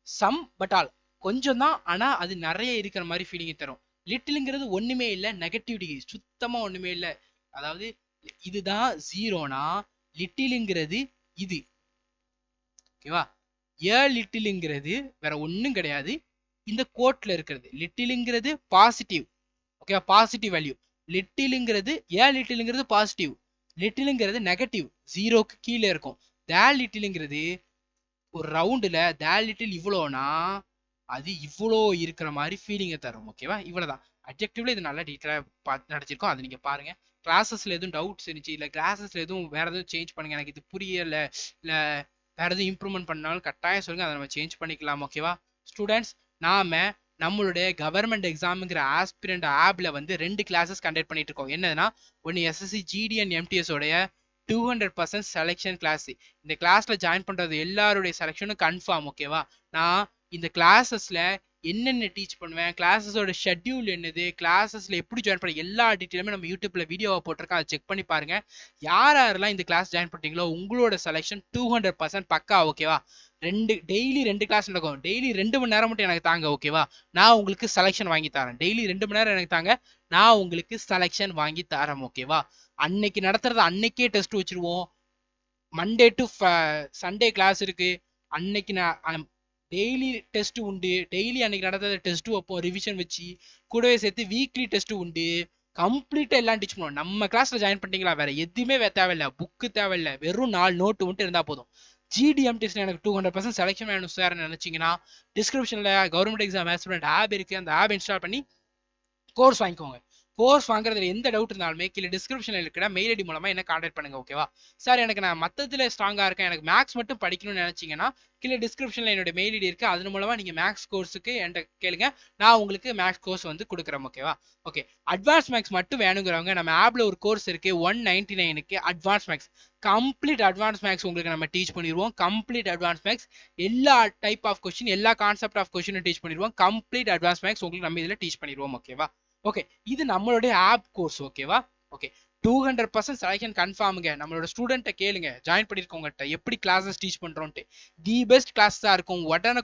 சம் பட் ஆல், கொஞ்சம் தான், ஆனால் அது நிறைய இருக்கிற மாதிரி ஃபீலிங் தரும். லிட்டிலுங்கிறது ஒன்றுமே இல்லை, நெகட்டிவ் டிகிரி, சுத்தமாக ஒன்றுமே இல்லை. அதாவது இதுதான் ஜீரோனா, லிட்டிலுங்கிறது இது, ஓகேவா? லிட்டிலுங்கிறது வேற ஒன்றும் கிடையாது, இந்த கோட்ல இருக்கிறது. லிட்டிலுங்கிறது பாசிட்டிவ், ஓகேவா? Positive value. லிட்டிலுங்கிறது லிட்டிலுங்கிறது பாசிட்டிவ், லிட்டிலுங்கிறது நெகட்டிவ், ஜீரோக்கு கீழே இருக்கும். த லிட்டிலுங்கிறது ஒரு ரவுண்டுல த லிட்டில் இவ்வளோனா அது இவ்வளோ இருக்கிற மாதிரி ஃபீலிங்கை தரும், ஓகேவா? இவ்வளோதான். அப்ஜெக்டிவ்ல இது நல்லா டீட்டெயிலாக நடிச்சிருக்கோம், அதை நீங்க பாருங்க. கிளாஸஸ்ல எதுவும் டவுட்ஸ் இருந்துச்சு, இல்லை கிளாஸஸ்ல எதுவும் வேற எதுவும் சேஞ்ச் பண்ணுங்க, எனக்கு இது புரியல, இல்லை வேற எதுவும் இம்ப்ரூவ்மெண்ட் பண்ணாலும் கட்டாயம் சொல்லுங்க, அதை நம்ம சேஞ்ச் பண்ணிக்கலாம், ஓகேவா? ஸ்டூடெண்ட்ஸ், நாம நம்மளுடைய கவர்மெண்ட் எக்ஸாமுங்கிற ஆஸ்பிரண்ட் ஆப்ல வந்து 2 கிளாஸஸ் கண்டக்ட் பண்ணிட்டு இருக்கோம். என்னதுன்னா, ஒன்று எஸ்எஸ்சி ஜிடி அண்ட் எம்டிஎஸ் உடைய 200% செலெக்ஷன் கிளாஸ். இந்த கிளாஸ்ல ஜாயின் பண்றது எல்லாருடைய செலெக்ஷனும் கன்ஃபார்ம், ஓகேவா? நான் இந்த கிளாஸஸ்ல என்னென்ன டீச் பண்ணுவேன், கிளாஸஸோட ஷெட்யூல் என்னது, கிளாஸஸ்ல எப்படி ஜாயின் பண்ண, எல்லா டீட்டெயிலுமே நம்ம யூடியூப்ல வீடியோவை போட்டிருக்கோம், அதை செக் பண்ணி பாருங்க. யாரெல்லாம் இந்த கிளாஸ் ஜாயின் பண்ணிட்டீங்களோ உங்களோட செலெக்ஷன் 200% பக்கா, ஓகேவா? டெய்லி 2 கிளாஸ் நடக்கும். டெய்லி 2 மணி நேரம் மட்டும் எனக்கு தாங்க, ஓகேவா? நான் உங்களுக்கு செலெக்ஷன் வாங்கி தரேன். டெய்லி 2 மணி நேரம் எனக்கு தாங்க, நான் உங்களுக்கு செலெக்ஷன் வாங்கி தரேன், ஓகேவா? அன்னைக்கு நடத்துறது அன்னைக்கே டெஸ்ட் வச்சிருவோம். மண்டே டு சண்டே கிளாஸ் இருக்கு. அன்னைக்கு நான் டெய்லி டெஸ்ட் உண்டு. டெய்லி அன்னைக்கு நடத்துற டெஸ்ட் வைப்போம், ரிவிஷன் வச்சு. கூடவே சேர்த்து வீக்லி டெஸ்ட் உண்டு. கம்ப்ளீட்டா எல்லாம் டீச் பண்ணுவோம். நம்ம கிளாஸ்ல ஜாயின் பண்ணிட்டீங்களா, வேற எதுவுமே தேவையில்லை, புக்கு தேவையில்லை, வெறும் 4 நோட்டு மட்டும் இருந்தா போதும். ஜிடிஎம்டிஎஸ்ல எனக்கு 200% செலெக்ஷன் வேணும் சார் நினைச்சீங்கன்னா, டிஸ்கிரிப்ஷன்ல கவர்மெண்ட் எக்ஸாம் ஆஸ்பிரண்ட் ஆப் இருக்கு, அந்த ஆப் இன்ஸ்டால் பண்ணி கோர்ஸ் வாங்கிக்கோங்க. கோர்ஸ் வாங்குறதுல எந்த டவுட் இருந்தாலுமே கீழே டிஸ்கிரிப்ஷன்ல இருக்கிற மெயில் ஐடி மூலமா என்ன கான்டாக்ட் பண்ணுங்க, ஓகேவா? சார் எனக்கு நான் மத்ததுல ஸ்ட்ராங்கா இருக்கேன், எனக்கு மேக்ஸ் மட்டும் படிக்கணும்னு நினைச்சீங்கன்னா கீழே டிஸ்கிரிப்ஷன்ல என்னோட மெயில் ஐடி இருக்கு, அதன் மூலமா நீங்க மேக்ஸ் கோர்ஸுக்கு என்கிட்ட கேளுங்க, நான் உங்களுக்கு மேக்ஸ் கோர்ஸ் வந்து கொடுக்குறேன், ஓகேவா? ஓகே, அட்வான்ஸ் மேக்ஸ் மட்டும் வேணுங்கிறவங்க நம்ம ஆப்ல ஒரு கோர்ஸ் இருக்கு 199க்கு, advance maths, complete advance maths உங்களுக்கு நம்ம டீச் பண்ணிடுவோம். கம்ப்ளீட் அட்வான்ஸ் மேக்ஸ், எல்லா டைப் ஆஃப் கொஸ்டின், எல்லா கான்செப்ட் ஆஃப் கொஸ்டின் டீச் பண்ணிடுவோம். கம்ப்ளீட் அட்வான்ஸ் மேக்ஸ் உங்களுக்கு நம்ம இதுல டீச் பண்ணிடுவோம், ஓகேவா? ஓகே, இது நம்மளுடைய ஆப் கோர்ஸ், ஓகேவா? ஓகே, 200% செலெக்ஷன் கன்ஃபார்முங்க. நம்மளோட ஸ்டூடெண்ட்டை கேளுங்க, ஜாயின் பண்ணிருக்கவங்ககிட்ட எப்படி கிளாஸஸ் டீச் பண்றோம்ட்டு. தி பெஸ்ட் கிளாஸ் தான் இருக்கும்.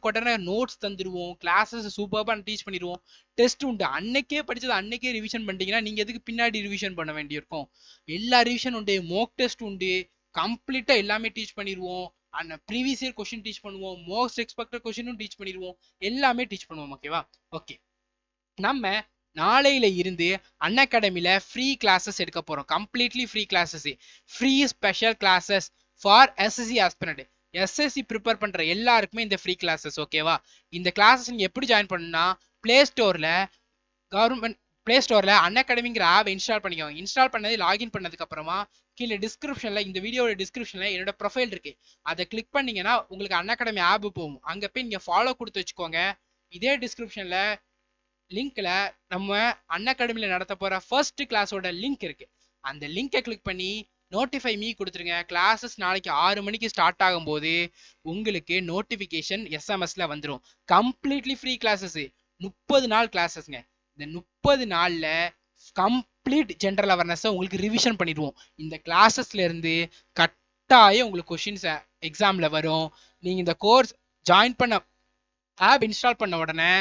உடனே நோட்ஸ் தந்துடுவோம், கிளாஸஸ் சூப்பராக டீச் பண்ணிடுவோம். டெஸ்ட் உண்டு, அன்னைக்கே படிச்சது அன்னைக்கே ரிவிஷன் பண்ணிட்டீங்கன்னா நீங்க எதுக்கு பின்னாடி ரிவிஷன் பண்ண வேண்டியிருக்கும். எல்லா ரிவிஷன் உண்டு, மோக் டெஸ்ட் உண்டு, கம்ப்ளீட்டா எல்லாமே டீச் பண்ணிடுவோம். And previous year question teach பண்ணுவோம், மோஸ்ட் எக்ஸ்பெக்டட் கொஸ்டினும் டீச் பண்ணிடுவோம், எல்லாமே டீச் பண்ணுவோம், ஓகேவா? ஓகே, நம்ம நாளையில இருந்து அன்அகாடமில ஃப்ரீ கிளாஸஸ் எடுக்க போறோம். Completely free classes, free special classes for SSC aspirant. SSC prepare பண்ற எல்லாருக்குமே இந்த ஃப்ரீ கிளாஸஸ், ஓகேவா? இந்த கிளாஸஸ் நீங்க எப்படி ஜாயின் பண்ணணும்னா, பிளே ஸ்டோர்ல அன்அகாடமிங்கிற ஆப் இன்ஸ்டால் பண்ணிக்கோங்க. இன்ஸ்டால் பண்ணது லாகின் பண்ணதுக்கு அப்புறமா கீழே டிஸ்கிரிப்ஷன்ல, இந்த வீடியோட டிஸ்கிரிப்ஷன்ல என்னோட ப்ரொஃபைல் இருக்கு, அதை கிளிக் பண்ணீங்கன்னா உங்களுக்கு அன்அகாடமி ஆப் போகும். அங்க போய் நீங்க ஃபாலோ கொடுத்து வச்சுக்கோங்க. இதே டிஸ்கிரிப்ஷன்ல லிங்க்ல நம்ம அன்அகாடமில நடத்த போற ஃபர்ஸ்ட் கிளாஸோட லிங்க் இருக்கு. அந்த லிங்கை கிளிக் பண்ணி நோட்டிஃபை மீ கொடுத்துருங்க. கிளாஸஸ் நாளைக்கு 6 மணிக்கு ஸ்டார்ட் ஆகும்போது உங்களுக்கு நோட்டிஃபிகேஷன் எஸ்எம்எஸ்ல வந்துடும். கம்ப்ளீட்லி ஃப்ரீ கிளாஸஸ், 30 நாள் கிளாஸஸ்ங்க. இந்த 30 நாள்ல கம்ப்ளீட் ஜென்ரல் அவேர்னஸ் உங்களுக்கு ரிவிஷன் பண்ணிடுவோம். இந்த கிளாஸஸ்ல இருந்து கட்டாயம் உங்களுக்கு கொஸ்டின்ஸ் எக்ஸாம்ல வரும். நீங்க இந்த கோர்ஸ் ஜாயின் பண்ண ஆப் இன்ஸ்டால் பண்ண உடனே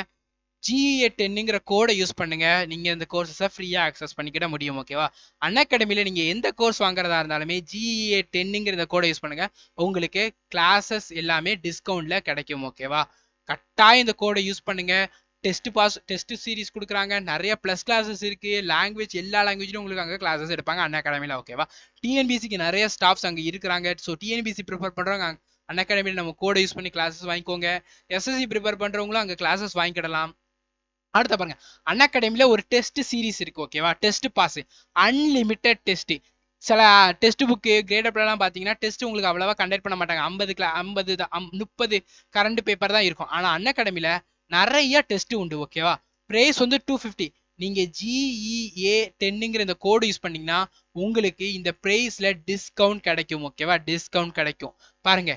GEA10ங்கிற கோடை யூஸ் பண்ணுங்க. நீங்க இந்த கோர்ஸஸை ஃப்ரீயா ஆக்சஸ் பண்ணிக்கிட முடியும். ஓகேவா? அன்அகாடமில நீங்க எந்த கோர்ஸ் வாங்குறதா இருந்தாலுமே GEA10ங்கிற இந்த கோடை யூஸ் பண்ணுங்க. உங்களுக்கு கிளாஸஸ் எல்லாமே டிஸ்கவுண்ட்ல கிடைக்கும். ஓகேவா? கட்டாயம் இந்த கோடை யூஸ் பண்ணுங்க. டெஸ்ட் சீரிஸ் கொடுக்குறாங்க. நிறைய பிளஸ் கிளாஸஸ் இருக்கு. லாங்குவேஜ் எல்லா லாங்குவேஜ்லயும் உங்களுக்கு அங்கே கிளாஸஸ் எடுப்பாங்க அன்அகாடமில. ஓகேவா? டிஎன்பிசிக்கு நிறைய ஸ்டாஃப்ஸ் அங்கே இருக்கிறாங்க. ஸோ டிஎன்பிசி ப்ரிப்பேர் பண்றவங்க அன்அகாடமில நம்ம கோடை யூஸ் பண்ணி கிளாஸஸ் வாங்கிக்கோங்க. எஸ்எஸ்சி ப்ரிப்பேர் பண்றவங்களும் அங்கே கிளாஸஸ் வாங்கிக்கிடலாம். அடுத்த பாருங்க, அன்அகாடமில ஒரு டெஸ்ட் சீரிஸ் இருக்கு. ஓகேவா? Test pass, unlimited test. சில டெஸ்ட் புக்கு கிரேடப்லாம் பார்த்தீங்கன்னா டெஸ்ட் உங்களுக்கு அவ்வளவா கண்டக்ட் பண்ண மாட்டாங்க. 30 கரண்ட் பேப்பர் தான் இருக்கும். ஆனால் அன்அகாடமில நிறைய டெஸ்ட் உண்டு. ஓகேவா? பிரைஸ் வந்து 250. நீங்க GEA10ங்கிற இந்த கோடு யூஸ் பண்ணீங்கன்னா உங்களுக்கு இந்த பிரைஸ்ல டிஸ்கவுண்ட் கிடைக்கும். ஓகேவா? டிஸ்கவுண்ட் கிடைக்கும். பாருங்க,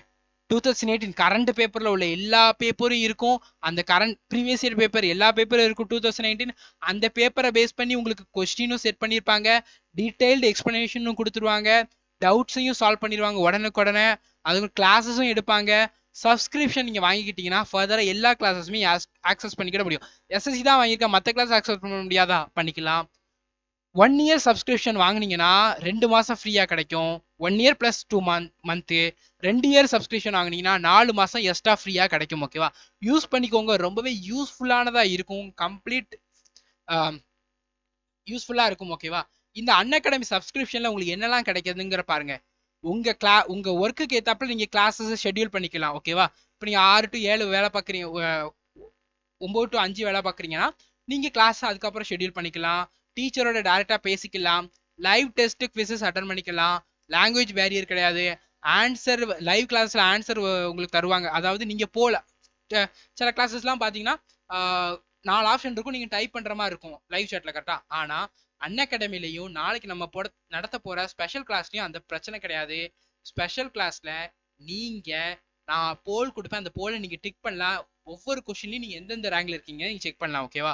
2018 கரண்ட் பேப்பர்ல உள்ள எல்லா பேப்பரும் இருக்கும். அந்த கரண்ட் ப்ரீவியஸ் இயர் பேப்பர் எல்லா பேப்பரும் இருக்கும். 2019 அந்த பேப்பரை பேஸ் பண்ணி உங்களுக்கு கொஸ்டினும் செட் பண்ணியிருப்பாங்க. டீடைல்டு எக்ஸ்பிளனேஷனும் கொடுத்துருவாங்க. டவுட்ஸையும் சால்வ் பண்ணிடுவாங்க உடனுக்குடனே. அதுக்கு கிளாஸஸும் எடுப்பாங்க. சப்ஸ்கிரிப்ஷன் நீங்க வாங்கிக்கிட்டீங்கன்னா ஃபர்தரா எல்லா கிளாஸஸுமே ஆக்சஸ் பண்ணிக்கிட முடியும். எஸ்எஸ்சி தான் வாங்கியிருக்கா, மற்ற கிளாஸ் ஆக்சஸ் பண்ண முடியாதா? பண்ணிக்கலாம். 1 இயர் சப்ஸ்கிரிப்ஷன் வாங்கினீங்கன்னா 2 மாசம் ஃப்ரீயா கிடைக்கும். 1 year plus 2 month. 2 year subscription வாங்கினீங்கன்னா 4 மாசம் எக்ஸ்ட்ரா ஃப்ரீயா கிடைக்கும். ஓகேவா? யூஸ் பண்ணிக்கோங்க. ரொம்பவே யூஸ்ஃபுல்லானதா இருக்கும். கம்ப்ளீட் யூஸ்ஃபுல்லா இருக்கும். ஓகேவா? இந்த அன்அகாடமி சப்ஸ்கிரிப்ஷன்ல உங்களுக்கு என்னெல்லாம் கிடைக்குதுங்கிற பாருங்க. உங்க ஒர்க்குக்கு ஏத்தாப்புல நீங்க கிளாஸஸ் ஷெட்யூல் பண்ணிக்கலாம். ஓகேவா? இப்போ நீங்க 6 to 7 வேலை பார்க்குறீங்க, 9 to 5 வேலை பார்க்குறீங்கன்னா நீங்க கிளாஸ் அதுக்கப்புறம் ஷெட்யூல் பண்ணிக்கலாம். டீச்சரோட டைரக்டா பேசிக்கலாம். லைவ் டெஸ்ட் குவிசஸ் அட்டன் பண்ணிக்கலாம். லாங்குவேஜ் பேரியர் கிடையாது. ஆன்சர் லைவ் கிளாஸ்ல ஆன்சர் உங்களுக்கு தருவாங்க. அதாவது நீங்க போல சில கிளாஸஸ்லாம் பார்த்தீங்கன்னா 4 ஆப்ஷன் இருக்கும். நீங்க டைப் பண்ற மாதிரி இருக்கும் லைவ் சாட்ல கரெக்டா. ஆனா அன்அகாடமிலையும் நாளைக்கு நம்ம நடத்த போற ஸ்பெஷல் கிளாஸ்லயும் அந்த பிரச்சனை கிடையாது. ஸ்பெஷல் கிளாஸ்ல நீங்க நான் போல் கொடுப்பேன். அந்த போலை நீங்க டிக் பண்ணலாம். ஒவ்வொரு கொஸ்டின்லையும் நீங்க எந்தெந்த ரேங்க்ல இருக்கீங்க நீங்க செக் பண்ணலாம். ஓகேவா?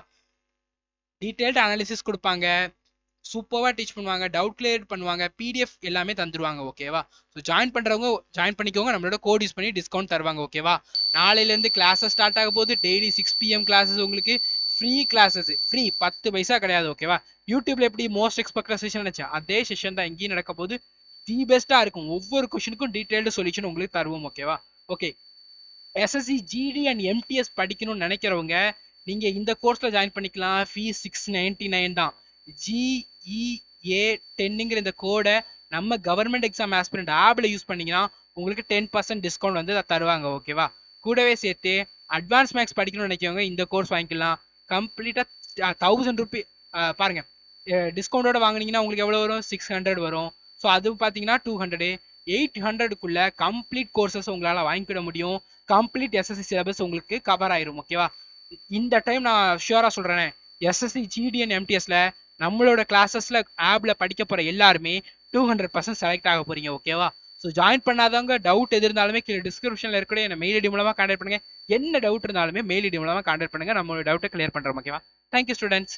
டீடைல்டு அனாலிசிஸ் கொடுப்பாங்க. சூப்பராக டீச் பண்ணுவாங்க. டவுட் கிளியர் பண்ணுவாங்க. PDF எல்லாமே தந்துருவாங்க. ஓகேவா? ஸோ ஜாயின் பண்றவங்க ஜாயின் பண்ணிக்கோங்க. நம்மளோட கோட் யூஸ் பண்ணி டிஸ்கவுண்ட் தருவாங்க. ஓகேவா? நாளையிலேருந்து கிளாஸஸ் ஸ்டார்ட் ஆக போது. டெய்லி 6 PM கிளாஸஸ் உங்களுக்கு ஃப்ரீ கிளாஸஸ். ஃப்ரீ, 10 பைசா கிடையாது. ஓகேவா? யூடியூப்ல எப்படி மோஸ்ட் எக்ஸ்பெக்டட் செஷன் நினைச்சா அதே செஷன் தான் இங்கேயும் நடக்க போது. தி பெஸ்டா இருக்கும். ஒவ்வொரு கொஸ்டினுக்கும் டீடைல்டு சொல்யூஷன் உங்களுக்கு தருவோம். ஓகேவா? Okay, SSC GD and MTS படிக்கணும்னு நினைக்கிறவங்க நீங்க இந்த கோர்ஸ்ல ஜாயின் பண்ணிக்கலாம். ஃபீஸ் 699 தான். GEA10ங்கிற இந்த கோடை நம்ம கவர்மெண்ட் எக்ஸாம் ஆஸ்பிரண்ட் ஆப்ல யூஸ் பண்ணீங்கன்னா உங்களுக்கு 10% டிஸ்கவுண்ட் வந்து தருவாங்க. ஓகேவா? கூடவே சேர்த்து அட்வான்ஸ் மேக்ஸ் படிக்கணும்னு நினைக்கிறவங்க இந்த கோர்ஸ் வாங்கிக்கலாம். கம்ப்ளீட்டா 1000 ரூபி பாருங்க, டிஸ்கவுண்டோட வாங்கினீங்கன்னா உங்களுக்கு எவ்வளவு வரும்? 600 வரும். ஸோ அது பார்த்தீங்கன்னா 200, 800க்குள்ள கம்ப்ளீட் கோர்சஸ் உங்களால வாங்கிக்கிட முடியும். கம்ப்ளீட் SSC சிலபஸ் உங்களுக்கு கவர் ஆயிரும். ஓகேவா? இந்த டைம் நான் ஷியூரா சொல்றேன், SSC GD and MTSல நம்மளோட கிளாஸஸ்ல ஆப்ல படிக்க போற எல்லாருமே 200% செலக்ட் ஆக போறீங்க. ஓகேவா? ஸோ ஜாயின் பண்ணாதவங்க டவுட் எது இருந்தாலுமே கீழே டிஸ்கிரிப்ஷன்ல இருக்கக்கூடிய என்ன மெயில் ஐடி மூலமா கான்டாக்ட் பண்ணுங்க. என்ன டவுட் இருந்தாலுமே மெயில் ஐடி மூலமா கான்டாக்ட் பண்ணுங்க. நம்மளோட டவுட்டை கிளியர் பண்றோம். ஓகேவா? Thank you students.